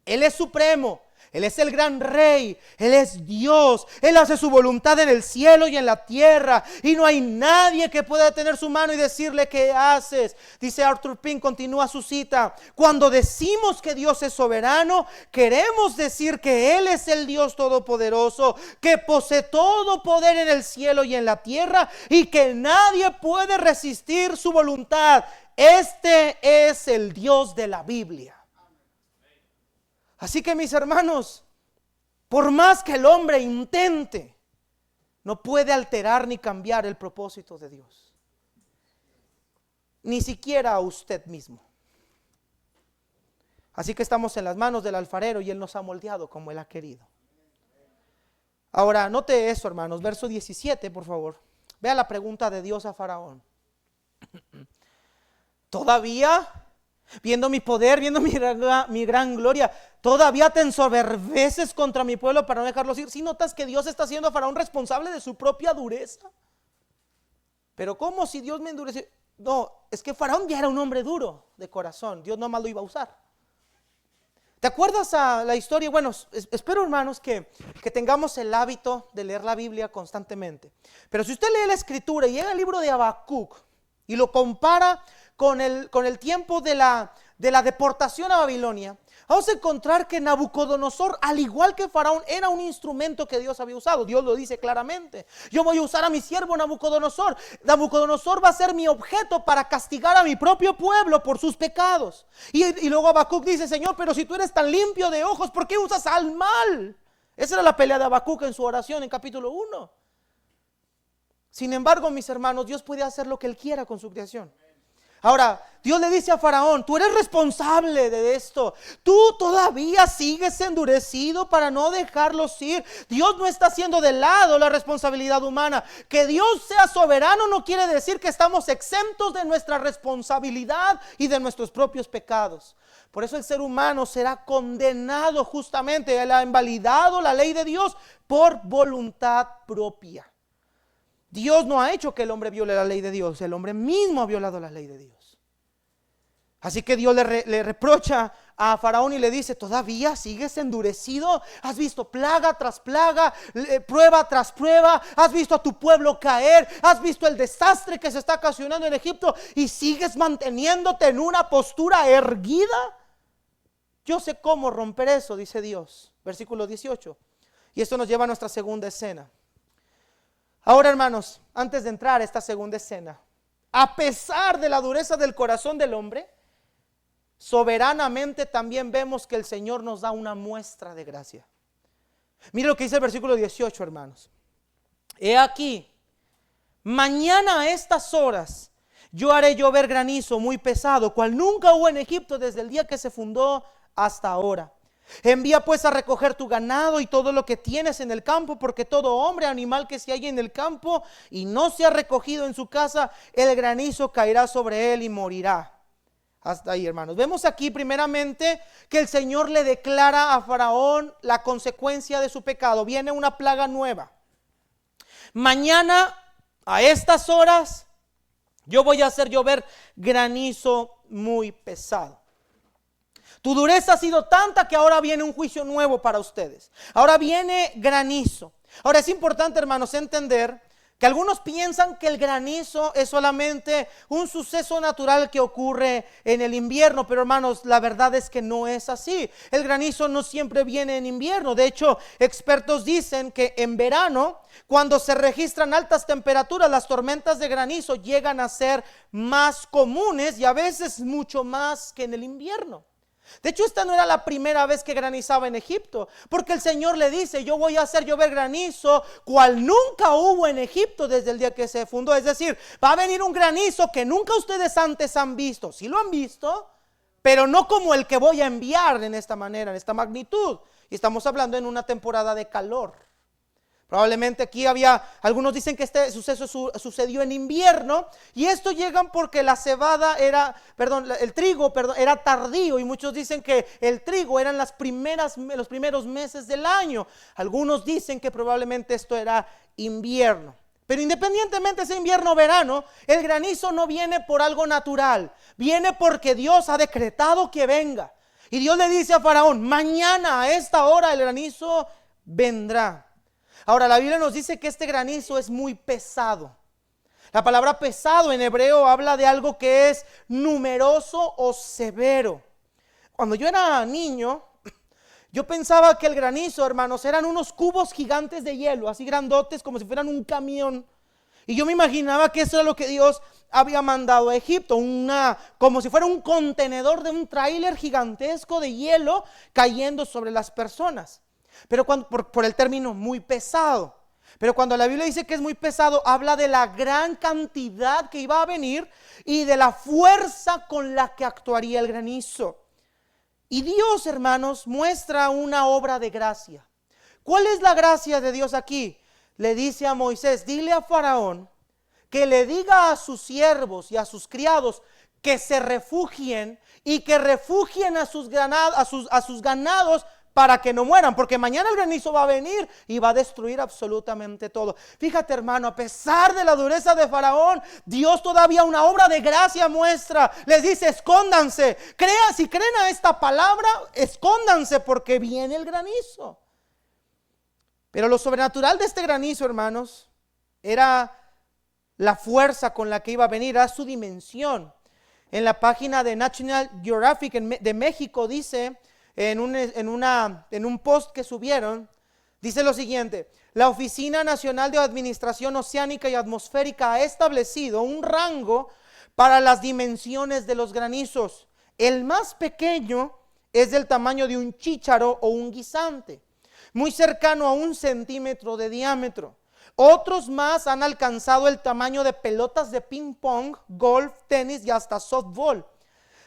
S1: Él es supremo. Él es el gran rey, Él es Dios, Él hace su voluntad en el cielo y en la tierra, y no hay nadie que pueda detener su mano y decirle: ¿qué haces? Dice Arthur Pink, continúa su cita: cuando decimos que Dios es soberano, queremos decir que Él es el Dios todopoderoso, que posee todo poder en el cielo y en la tierra, y que nadie puede resistir su voluntad. Este es el Dios de la Biblia. Así que, mis hermanos, por más que el hombre intente, no puede alterar ni cambiar el propósito de Dios. Ni siquiera a usted mismo. Así que estamos en las manos del alfarero y Él nos ha moldeado como Él ha querido. Ahora, note eso, hermanos, verso 17, por favor. Vea la pregunta de Dios a Faraón. ¿Todavía, viendo mi poder, viendo mi gran gloria, todavía te ensoberbeces contra mi pueblo para no dejarlos ir? ¿Sí notas que Dios está haciendo a Faraón responsable de su propia dureza? Pero ¿cómo si Dios me endureció? No, es que Faraón ya era un hombre duro de corazón. Dios no más lo iba a usar. ¿Te acuerdas a la historia? Bueno, espero, hermanos, que tengamos el hábito de leer la Biblia constantemente. Pero si usted lee la escritura y llega al libro de Habacuc, y lo compara con el tiempo de la deportación a Babilonia, vamos a encontrar que Nabucodonosor, al igual que Faraón, era un instrumento que Dios había usado. Dios lo dice claramente: yo voy a usar a mi siervo Nabucodonosor. Nabucodonosor va a ser mi objeto para castigar a mi propio pueblo por sus pecados. Y luego Habacuc dice: Señor, pero si tú eres tan limpio de ojos, ¿por qué usas al mal? Esa era la pelea de Habacuc en su oración en capítulo 1. Sin embargo, mis hermanos, Dios puede hacer lo que Él quiera con su creación. Ahora, Dios le dice a Faraón: tú eres responsable de esto. Tú todavía sigues endurecido para no dejarlos ir. Dios no está haciendo de lado la responsabilidad humana. Que Dios sea soberano no quiere decir que estamos exentos de nuestra responsabilidad y de nuestros propios pecados. Por eso el ser humano será condenado justamente. Él ha invalidado la ley de Dios por voluntad propia. Dios no ha hecho que el hombre viole la ley de Dios. El hombre mismo ha violado la ley de Dios. Así que Dios le reprocha a Faraón y le dice: ¿todavía sigues endurecido? ¿Has visto plaga tras plaga, prueba tras prueba? ¿Has visto a tu pueblo caer? ¿Has visto el desastre que se está ocasionando en Egipto? ¿Y sigues manteniéndote en una postura erguida? Yo sé cómo romper eso, dice Dios. Versículo 18. Y esto nos lleva a nuestra segunda escena. Ahora, hermanos, antes de entrar a esta segunda escena, a pesar de la dureza del corazón del hombre, soberanamente también vemos que el Señor nos da una muestra de gracia. Mire lo que dice el versículo 18, hermanos. He aquí, mañana a estas horas yo haré llover granizo muy pesado, cual nunca hubo en Egipto desde el día que se fundó hasta ahora. Envía pues a recoger tu ganado y todo lo que tienes en el campo, porque todo hombre, animal que se halle en el campo y no se ha recogido en su casa, el granizo caerá sobre él y morirá. Hasta ahí, hermanos. Vemos aquí primeramente que el Señor le declara a Faraón la consecuencia de su pecado. Viene una plaga nueva. Mañana a estas horas yo voy a hacer llover granizo muy pesado. Tu dureza ha sido tanta que ahora viene un juicio nuevo para ustedes. Ahora viene granizo. Ahora es importante, hermanos, entender que algunos piensan que el granizo es solamente un suceso natural que ocurre en el invierno, pero hermanos, la verdad es que no es así. El granizo no siempre viene en invierno. De hecho, expertos dicen que en verano, cuando se registran altas temperaturas, las tormentas de granizo llegan a ser más comunes y a veces mucho más que en el invierno. De hecho, esta no era la primera vez que granizaba en Egipto, porque el Señor le dice: yo voy a hacer llover granizo cual nunca hubo en Egipto desde el día que se fundó. Es decir, va a venir un granizo que nunca ustedes antes han visto. Sí lo han visto, pero no como el que voy a enviar en esta manera, en esta magnitud. Y estamos hablando en una temporada de calor. Probablemente aquí algunos dicen que este suceso sucedió en invierno, y esto llegan porque el trigo era tardío, y muchos dicen que el trigo eran los primeros meses del año. Algunos dicen que probablemente esto era invierno. Pero independientemente sea invierno o verano, el granizo no viene por algo natural, viene porque Dios ha decretado que venga. Y Dios le dice a Faraón: mañana a esta hora el granizo vendrá. Ahora, la Biblia nos dice que este granizo es muy pesado. La palabra pesado en hebreo habla de algo que es numeroso o severo. Cuando yo era niño, yo pensaba que el granizo, hermanos, eran unos cubos gigantes de hielo, así grandotes, como si fueran un camión. Y yo me imaginaba que eso era lo que Dios había mandado a Egipto, como si fuera un contenedor de un tráiler gigantesco de hielo cayendo sobre las personas. Pero por el término muy pesado. Pero cuando la Biblia dice que es muy pesado, habla de la gran cantidad que iba a venir y de la fuerza con la que actuaría el granizo. Y Dios, hermanos, muestra una obra de gracia. ¿Cuál es la gracia de Dios aquí? Le dice a Moisés: dile a Faraón que le diga a sus siervos y a sus criados que se refugien y que refugien a sus ganados para que no mueran, porque mañana el granizo va a venir y va a destruir absolutamente todo. Fíjate, hermano, a pesar de la dureza de Faraón, Dios todavía una obra de gracia muestra. Les dice: escóndanse, si creen a esta palabra, escóndanse porque viene el granizo. Pero lo sobrenatural de este granizo, hermanos, era la fuerza con la que iba a venir, a su dimensión. En la página de National Geographic de México dice, en un post que subieron, dice lo siguiente: la Oficina Nacional de Administración Oceánica y Atmosférica ha establecido un rango para las dimensiones de los granizos. El más pequeño es del tamaño de un chícharo o un guisante, muy cercano a 1 centímetro de diámetro. Otros más han alcanzado el tamaño de pelotas de ping pong, golf, tenis y hasta softball.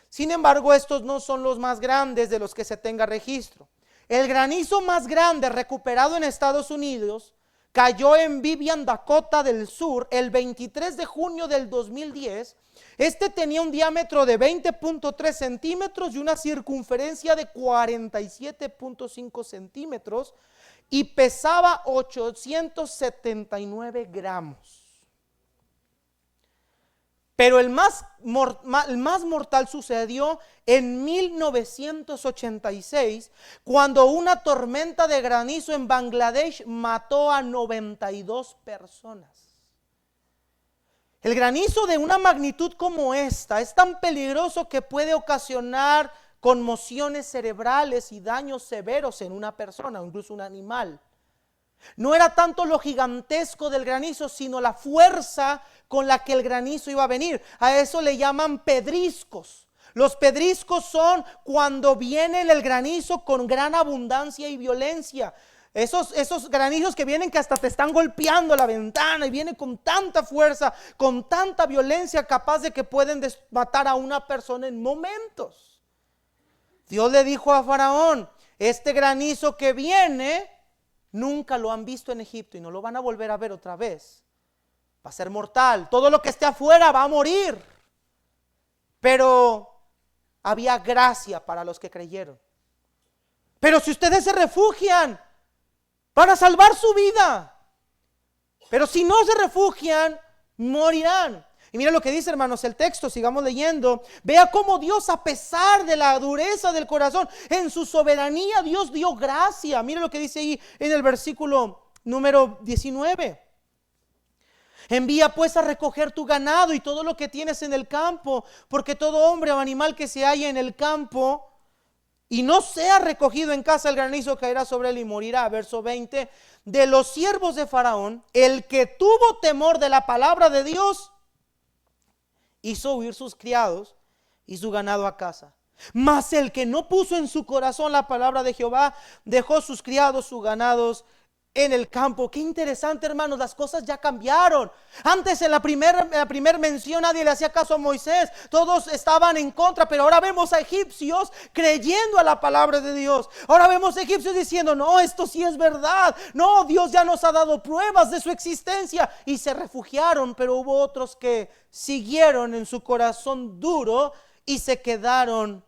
S1: Sin embargo, estos no son los más grandes de los que se tenga registro. El granizo más grande recuperado en Estados Unidos cayó en Vivian, Dakota del Sur, el 23 de junio del 2010. Este tenía un diámetro de 20.3 centímetros y una circunferencia de 47.5 centímetros y pesaba 879 gramos. Pero el más mortal sucedió en 1986, cuando una tormenta de granizo en Bangladesh mató a 92 personas. El granizo de una magnitud como esta es tan peligroso que puede ocasionar conmociones cerebrales y daños severos en una persona o incluso un animal. No era tanto lo gigantesco del granizo, sino la fuerza con la que el granizo iba a venir. A eso le llaman pedriscos. Los pedriscos son cuando viene el granizo con gran abundancia y violencia. Esos granizos que vienen que hasta te están golpeando la ventana y vienen con tanta fuerza, con tanta violencia, capaz de que pueden matar a una persona en momentos. Dios le dijo a Faraón: este granizo que viene, nunca lo han visto en Egipto y no lo van a volver a ver otra vez. Va a ser mortal. Todo lo que esté afuera va a morir. Pero había gracia para los que creyeron. Pero si ustedes se refugian, van a salvar su vida. Pero si no se refugian, morirán. Y mira lo que dice, hermanos, el texto, sigamos leyendo. Vea cómo Dios, a pesar de la dureza del corazón, en su soberanía Dios dio gracia. Mira lo que dice ahí en el versículo número 19. Envía pues a recoger tu ganado y todo lo que tienes en el campo, porque todo hombre o animal que se halle en el campo y no sea recogido en casa, el granizo caerá sobre él y morirá. Verso 20. De los siervos de Faraón, el que tuvo temor de la palabra de Dios, hizo huir sus criados y su ganado a casa. Mas el que no puso en su corazón la palabra de Jehová, dejó sus criados, sus ganados en el campo. Qué interesante, hermanos, las cosas ya cambiaron. Antes en la primera mención nadie le hacía caso a Moisés, todos estaban en contra, pero ahora vemos a egipcios creyendo a la palabra de Dios. Ahora vemos a egipcios diciendo: no, esto sí es verdad, no, Dios ya nos ha dado pruebas de su existencia, y se refugiaron. Pero hubo otros que siguieron en su corazón duro y se quedaron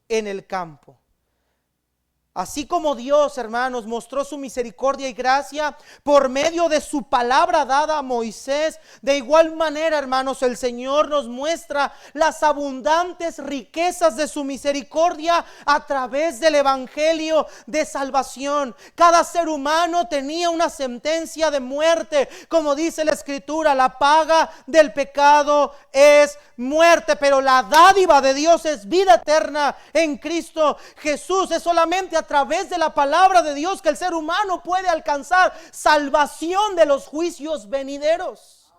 S1: en el campo. Así como Dios, hermanos, mostró su misericordia y gracia por medio de su palabra dada a Moisés, de igual manera, hermanos, el Señor nos muestra las abundantes riquezas de su misericordia a través del evangelio de salvación. Cada ser humano tenía una sentencia de muerte, como dice la Escritura: la paga del pecado es muerte, pero la dádiva de Dios es vida eterna en Cristo Jesús. Es solamente a través de la palabra de Dios que el ser humano puede alcanzar salvación de los juicios venideros.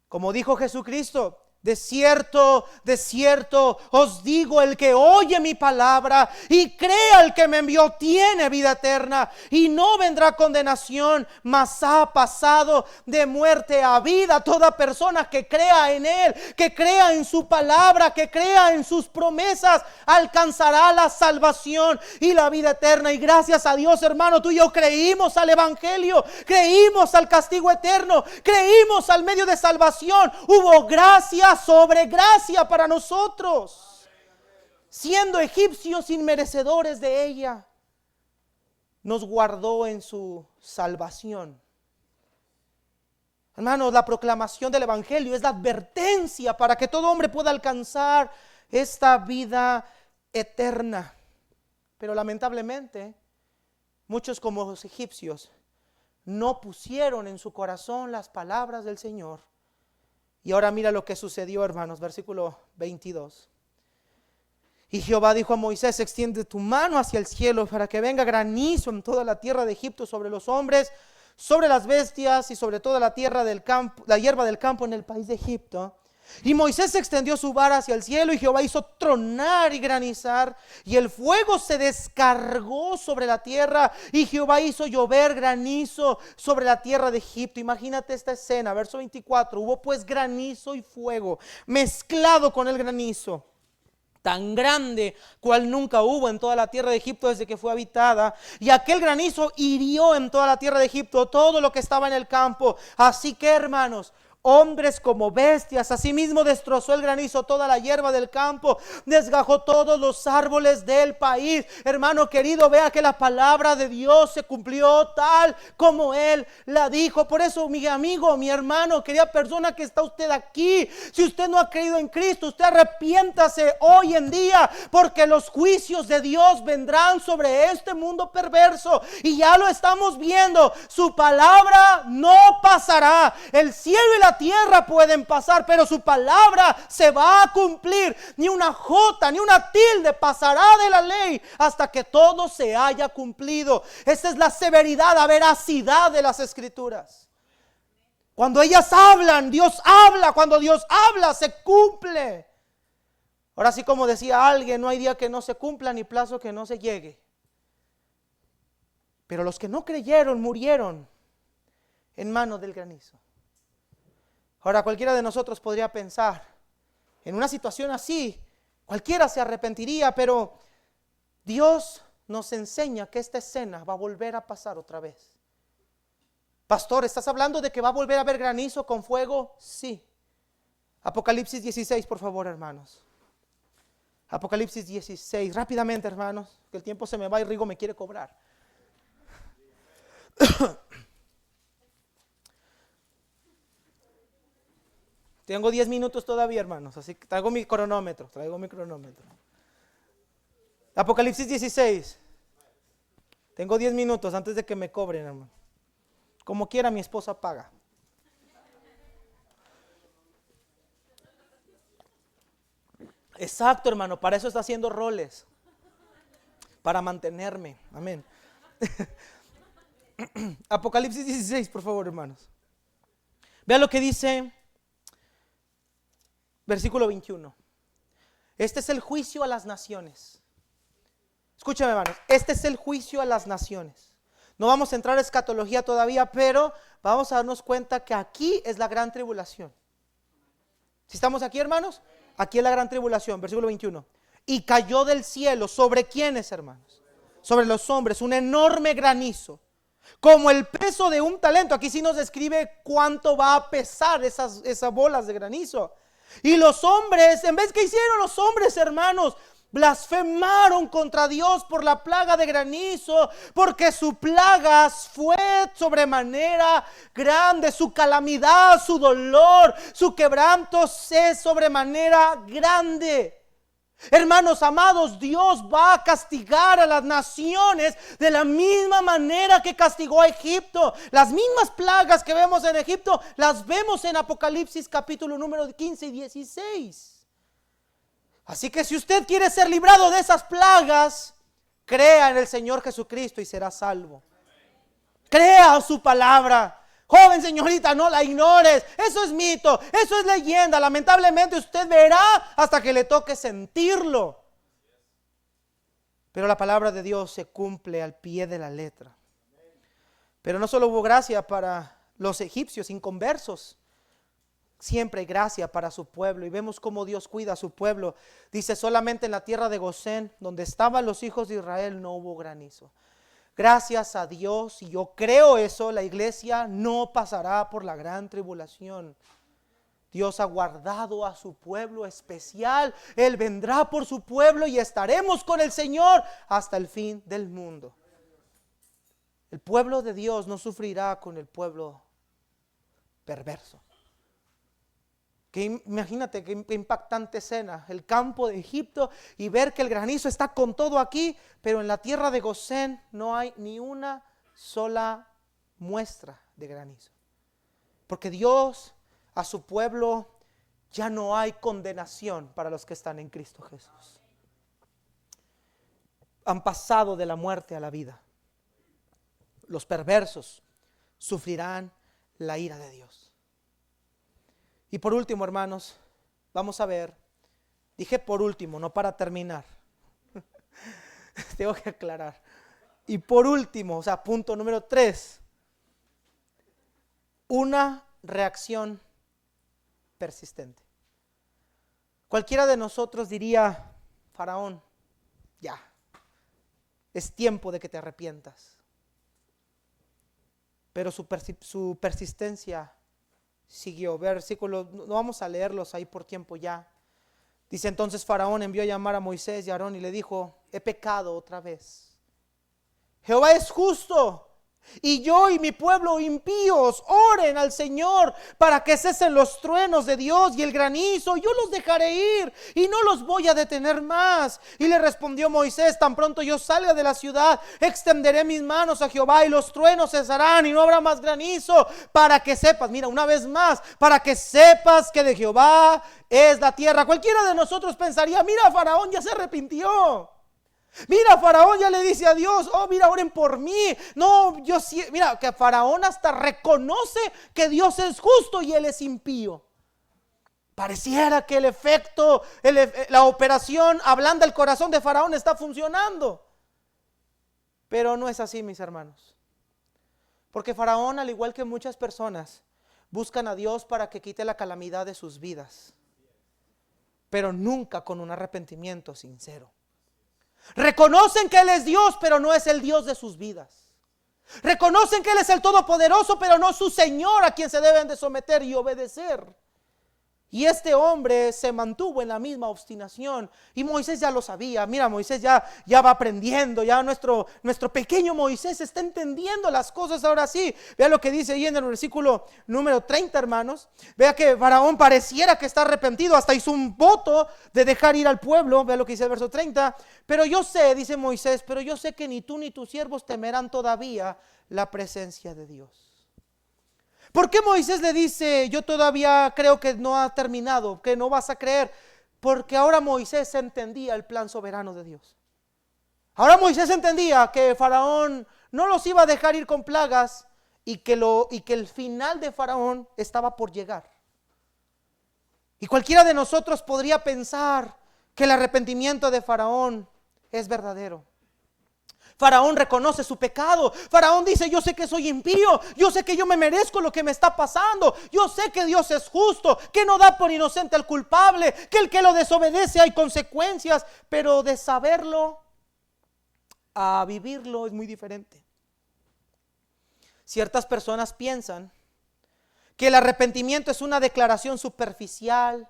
S1: Como dijo Jesucristo: de cierto os digo, el que oye mi palabra y cree al que me envió tiene vida eterna y no vendrá condenación, mas ha pasado de muerte a vida. Toda persona que crea en Él, que crea en su palabra, que crea en sus promesas, alcanzará la salvación y la vida eterna. Y gracias a Dios, hermano, tú y yo creímos al evangelio, creímos al castigo eterno, creímos al medio de salvación. Hubo gracia sobre gracia para nosotros, siendo egipcios inmerecedores de ella, nos guardó en su salvación. Hermanos, la proclamación del evangelio es la advertencia para que todo hombre pueda alcanzar esta vida eterna. Pero lamentablemente, muchos como los egipcios no pusieron en su corazón las palabras del Señor. Y ahora mira lo que sucedió, hermanos, versículo 22. Y Jehová dijo a Moisés: extiende tu mano hacia el cielo para que venga granizo en toda la tierra de Egipto, sobre los hombres, sobre las bestias y sobre toda la tierra del campo, la hierba del campo en el país de Egipto. Y Moisés extendió su vara hacia el cielo, y Jehová hizo tronar y granizar, y el fuego se descargó sobre la tierra, y Jehová hizo llover granizo sobre la tierra de Egipto. Imagínate esta escena, verso 24. Hubo pues granizo y fuego mezclado con el granizo, tan grande cual nunca hubo en toda la tierra de Egipto desde que fue habitada. Y aquel granizo hirió en toda la tierra de Egipto todo lo que estaba en el campo. Así que, hermanos, hombres como bestias, asimismo destrozó el granizo toda la hierba del campo, desgajó todos los árboles del país. Hermano querido, vea que la palabra de Dios se cumplió tal como Él la dijo. Por eso, mi amigo, mi hermano, querida persona que está usted aquí, si usted no ha creído en Cristo, usted arrepiéntase hoy en día, porque los juicios de Dios vendrán sobre este mundo perverso, y ya lo estamos viendo. Su palabra no pasará. El cielo y la tierra pueden pasar, pero su palabra se va a cumplir. Ni una jota, ni una tilde pasará de la ley hasta que todo se haya cumplido. Esa es la severidad, la veracidad de las escrituras. Cuando ellas hablan, Dios habla. Cuando Dios habla, se cumple. Ahora sí, como decía alguien, no hay día que no se cumpla ni plazo que no se llegue. Pero los que no creyeron murieron en manos del granizo. Ahora, cualquiera de nosotros podría pensar, en una situación así, cualquiera se arrepentiría, pero Dios nos enseña que esta escena va a volver a pasar otra vez. Pastor, ¿estás hablando de que va a volver a haber granizo con fuego? Sí. Apocalipsis 16, por favor, hermanos. Apocalipsis 16, rápidamente, hermanos, que el tiempo se me va y Rigo me quiere cobrar. Tengo 10 minutos todavía, hermanos, así que traigo mi cronómetro. Apocalipsis 16. Tengo 10 minutos antes de que me cobren, hermano. Como quiera, mi esposa paga. Exacto, hermano, para eso está haciendo roles. Para mantenerme, amén. Apocalipsis 16, por favor, hermanos. Vean lo que dice versículo 21. Este es el juicio a las naciones. Escúchame, hermanos, este es el juicio a las naciones. No vamos a entrar a escatología todavía, pero vamos a darnos cuenta que aquí es la gran tribulación. ¿Si estamos aquí, hermanos? Aquí es la gran tribulación, versículo 21. Y cayó del cielo, ¿sobre quiénes, hermanos? Sobre los hombres, un enorme granizo, como el peso de un talento. Aquí sí nos describe cuánto va a pesar esas bolas de granizo. Y los hombres, en vez, ¿qué hicieron los hombres, hermanos? Blasfemaron contra Dios por la plaga de granizo, porque su plaga fue sobremanera grande, su calamidad, su dolor, su quebranto es sobremanera grande. Hermanos amados, Dios va a castigar a las naciones de la misma manera que castigó a Egipto. Las mismas plagas que vemos en Egipto las vemos en Apocalipsis capítulo número 15 y 16. Así que si usted quiere ser librado de esas plagas, crea en el Señor Jesucristo y será salvo. Crea su palabra. Joven, señorita, no la ignores. Eso es mito, eso es leyenda. Lamentablemente usted verá hasta que le toque sentirlo. Pero la palabra de Dios se cumple al pie de la letra. Pero no solo hubo gracia para los egipcios inconversos, siempre hay gracia para su pueblo. Y vemos cómo Dios cuida a su pueblo. Dice: solamente en la tierra de Gosén, donde estaban los hijos de Israel, no hubo granizo. Gracias a Dios, y yo creo eso, la iglesia no pasará por la gran tribulación. Dios ha guardado a su pueblo especial. Él vendrá por su pueblo y estaremos con el Señor hasta el fin del mundo. El pueblo de Dios no sufrirá con el pueblo perverso. Imagínate qué impactante escena, el campo de Egipto, y ver que el granizo está con todo aquí, pero en la tierra de Gosén no hay ni una sola muestra de granizo. Porque Dios a su pueblo ya no hay condenación para los que están en Cristo Jesús. Han pasado de la muerte a la vida. Los perversos sufrirán la ira de Dios. Y por último, hermanos, vamos a ver, dije por último, no para terminar. Tengo que aclarar. Y por último, o sea, punto número 3, una reacción persistente. Cualquiera de nosotros diría, Faraón, ya, es tiempo de que te arrepientas. Pero su persistencia siguió. Versículos, no vamos a leerlos ahí por tiempo ya. Dice: entonces Faraón envió a llamar a Moisés y a Aarón y le dijo: he pecado otra vez. Jehová es justo, y yo y mi pueblo impíos oren al Señor para que cesen los truenos de Dios y el granizo. Yo los dejaré ir y no los voy a detener más. Y le respondió Moisés: tan pronto yo salga de la ciudad, extenderé mis manos a Jehová y los truenos cesarán y no habrá más granizo, para que sepas, mira, una vez más, para que sepas que de Jehová es la tierra. Cualquiera de nosotros pensaría: mira, Faraón ya se arrepintió. Mira, Faraón ya le dice a Dios: oh, mira, oren por mí. No, yo sí, mira, que Faraón hasta reconoce que Dios es justo y él es impío. Pareciera que el efecto, la operación ablanda el corazón de Faraón está funcionando. Pero no es así, mis hermanos. Porque Faraón, al igual que muchas personas, buscan a Dios para que quite la calamidad de sus vidas, pero nunca con un arrepentimiento sincero. Reconocen que Él es Dios, pero no es el Dios de sus vidas. Reconocen que Él es el Todopoderoso, pero no su Señor a quien se deben de someter y obedecer. Y este hombre se mantuvo en la misma obstinación. Y Moisés ya lo sabía. Mira, Moisés ya va aprendiendo. Ya nuestro pequeño Moisés está entendiendo las cosas ahora sí. Vea lo que dice ahí en el versículo número 30, hermanos. Vea que Faraón pareciera que está arrepentido. Hasta hizo un voto de dejar ir al pueblo. Vea lo que dice el verso 30. Pero yo sé, dice Moisés, pero yo sé que ni tú ni tus siervos temerán todavía la presencia de Dios. ¿Por qué Moisés le dice: yo todavía creo que no ha terminado, que no vas a creer? Porque ahora Moisés entendía el plan soberano de Dios. Ahora Moisés entendía que Faraón no los iba a dejar ir con plagas y que el final de Faraón estaba por llegar. Y cualquiera de nosotros podría pensar que el arrepentimiento de Faraón es verdadero. Faraón reconoce su pecado. Faraón dice: yo sé que soy impío, yo sé que yo me merezco lo que me está pasando, yo sé que Dios es justo, que no da por inocente al culpable, que el que lo desobedece hay consecuencias. Pero de saberlo a vivirlo es muy diferente. Ciertas personas piensan que el arrepentimiento es una declaración superficial,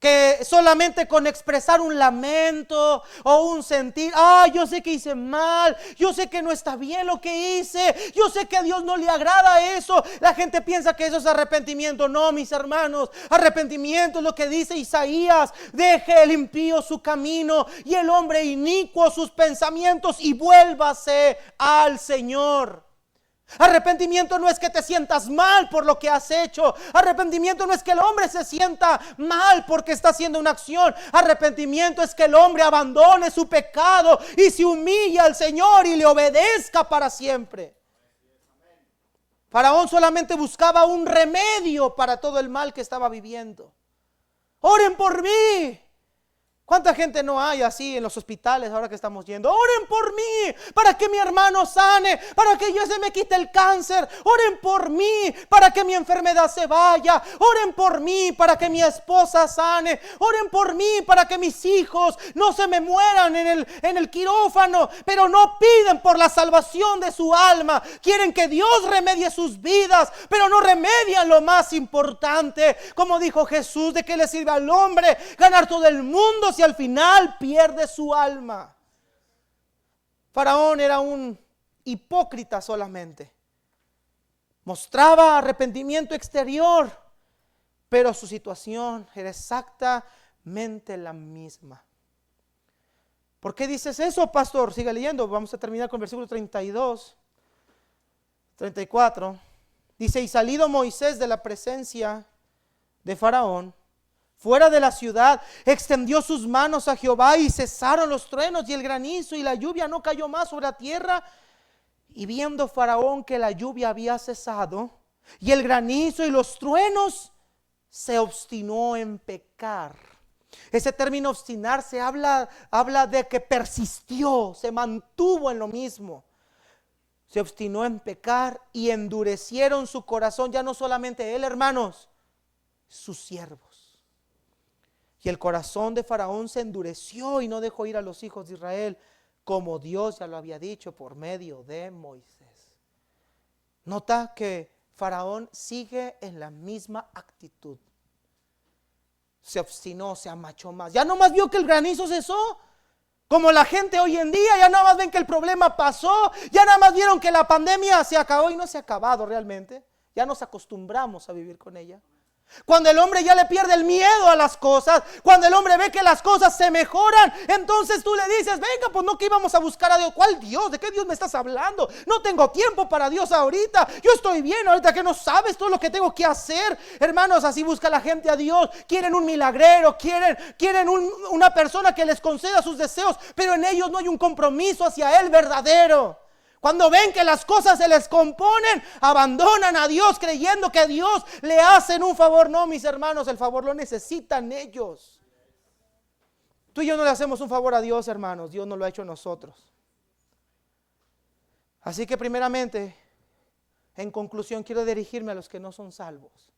S1: que solamente con expresar un lamento o un sentir: yo sé que hice mal, yo sé que no está bien lo que hice, yo sé que a Dios no le agrada eso. La gente piensa que eso es arrepentimiento. No, mis hermanos, arrepentimiento es lo que dice Isaías: deje el impío su camino y el hombre inicuo sus pensamientos y vuélvase al Señor. Arrepentimiento no es que te sientas mal por lo que has hecho. Arrepentimiento no es que el hombre se sienta mal porque está haciendo una acción. Arrepentimiento es que el hombre abandone su pecado y se humille al Señor y le obedezca para siempre. Faraón solamente buscaba un remedio para todo el mal que estaba viviendo. Oren por mí. ¿Cuánta gente no hay así en los hospitales ahora que estamos yendo? Oren por mí, para que mi hermano sane, para que yo se me quite el cáncer. Oren por mí, para que mi enfermedad se vaya. Oren por mí, para que mi esposa sane. Oren por mí, para que mis hijos no se me mueran en el quirófano. Pero no piden por la salvación de su alma. Quieren que Dios remedie sus vidas, pero no remedian lo más importante. Como dijo Jesús: ¿de qué le sirve al hombre ganar todo el mundo y al final pierde su alma? Faraón era un hipócrita solamente. Mostraba arrepentimiento exterior, pero su situación era exactamente la misma. ¿Por qué dices eso, pastor? Siga leyendo, vamos a terminar con el versículo 32. 34, dice: y salido Moisés de la presencia de Faraón, fuera de la ciudad, extendió sus manos a Jehová, y cesaron los truenos y el granizo, y la lluvia no cayó más sobre la tierra. Y viendo Faraón que la lluvia había cesado, y el granizo y los truenos, se obstinó en pecar. Ese término obstinarse habla de que persistió, se mantuvo en lo mismo. Se obstinó en pecar y endurecieron su corazón, ya no solamente él, hermanos, sus siervos. Y el corazón de Faraón se endureció y no dejó ir a los hijos de Israel, como Dios ya lo había dicho por medio de Moisés. Nota que Faraón sigue en la misma actitud. Se obstinó, se amachó más. Ya nomás vio que el granizo cesó. Como la gente hoy en día, ya nada más ven que el problema pasó, ya nada más vieron que la pandemia se acabó y no se ha acabado realmente. Ya nos acostumbramos a vivir con ella. Cuando el hombre ya le pierde el miedo a las cosas, cuando el hombre ve que las cosas se mejoran, entonces tú le dices: venga, pues no, que íbamos a buscar a Dios. ¿Cuál Dios? ¿De qué Dios me estás hablando? No tengo tiempo para Dios ahorita. Yo estoy bien ahorita, que no sabes todo lo que tengo que hacer. Hermanos, así busca la gente a Dios. Quieren un milagrero, quieren una persona que les conceda sus deseos, pero en ellos no hay un compromiso hacia Él verdadero. Cuando ven que las cosas se les componen, abandonan a Dios creyendo que Dios le hacen un favor. No, mis hermanos, el favor lo necesitan ellos. Tú y yo no le hacemos un favor a Dios, hermanos. Dios nos lo ha hecho a nosotros. Así que primeramente, en conclusión, quiero dirigirme a los que no son salvos.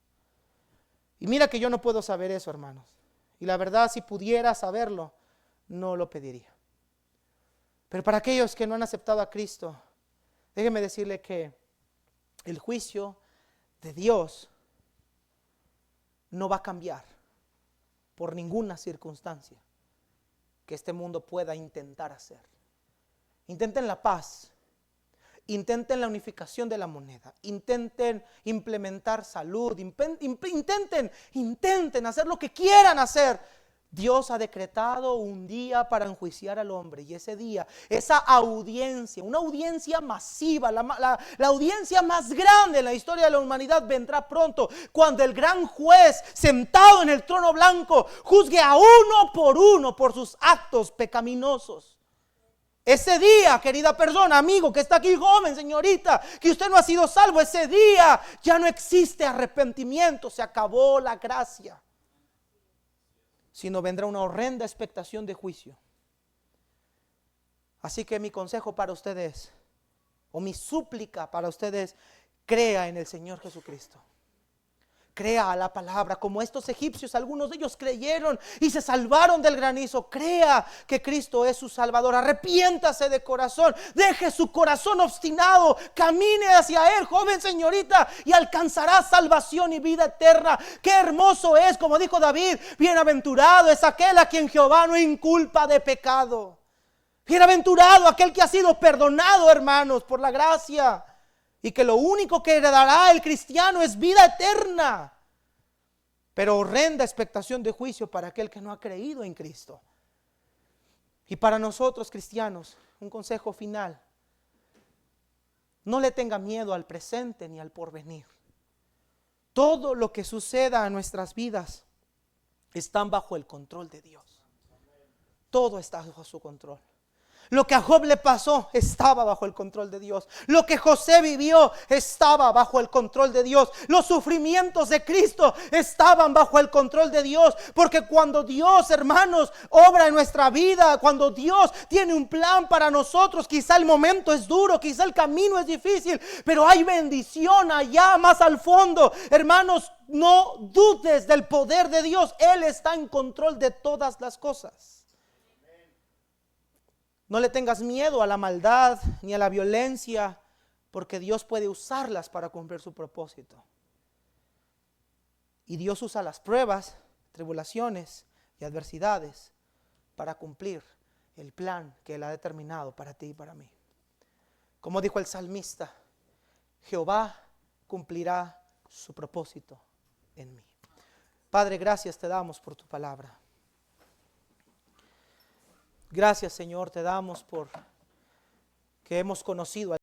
S1: Y mira que yo no puedo saber eso, hermanos. Y la verdad, si pudiera saberlo, no lo pediría. Pero para aquellos que no han aceptado a Cristo, déjeme decirle que el juicio de Dios no va a cambiar por ninguna circunstancia que este mundo pueda intentar hacer. Intenten la paz, intenten la unificación de la moneda, intenten implementar salud, intenten hacer lo que quieran hacer. Dios ha decretado un día para enjuiciar al hombre, y ese día, esa audiencia, una audiencia masiva, la audiencia más grande en la historia de la humanidad, vendrá pronto, cuando el gran juez sentado en el trono blanco juzgue a uno por sus actos pecaminosos. Ese día, querida persona, amigo que está aquí, joven, señorita, que usted no ha sido salvo, ese día ya no existe arrepentimiento, se acabó la gracia, sino vendrá una horrenda expectación de juicio. Así que mi consejo para ustedes, o mi súplica para ustedes: crea en el Señor Jesucristo. Crea a la palabra, como estos egipcios, algunos de ellos creyeron y se salvaron del granizo. Crea que Cristo es su Salvador. Arrepiéntase de corazón, deje su corazón obstinado, camine hacia Él, joven, señorita, y alcanzará salvación y vida eterna. Qué hermoso es, como dijo David: bienaventurado es aquel a quien Jehová no inculpa de pecado. Bienaventurado aquel que ha sido perdonado, hermanos, por la gracia, y que lo único que heredará el cristiano es vida eterna. Pero horrenda expectación de juicio para aquel que no ha creído en Cristo. Y para nosotros cristianos, un consejo final: no le tenga miedo al presente ni al porvenir. Todo lo que suceda en nuestras vidas están bajo el control de Dios. Todo está bajo su control. Lo que a Job le pasó estaba bajo el control de Dios. Lo que José vivió estaba bajo el control de Dios. Los sufrimientos de Cristo estaban bajo el control de Dios. Porque cuando Dios, hermanos, obra en nuestra vida, cuando Dios tiene un plan para nosotros, quizá el momento es duro, quizá el camino es difícil, pero hay bendición allá más al fondo. Hermanos, no dudes del poder de Dios. Él está en control de todas las cosas. No le tengas miedo a la maldad ni a la violencia, porque Dios puede usarlas para cumplir su propósito. Y Dios usa las pruebas, tribulaciones y adversidades para cumplir el plan que Él ha determinado para ti y para mí. Como dijo el salmista: Jehová cumplirá su propósito en mí. Padre, gracias te damos por tu palabra. Gracias, Señor, te damos por que hemos conocido a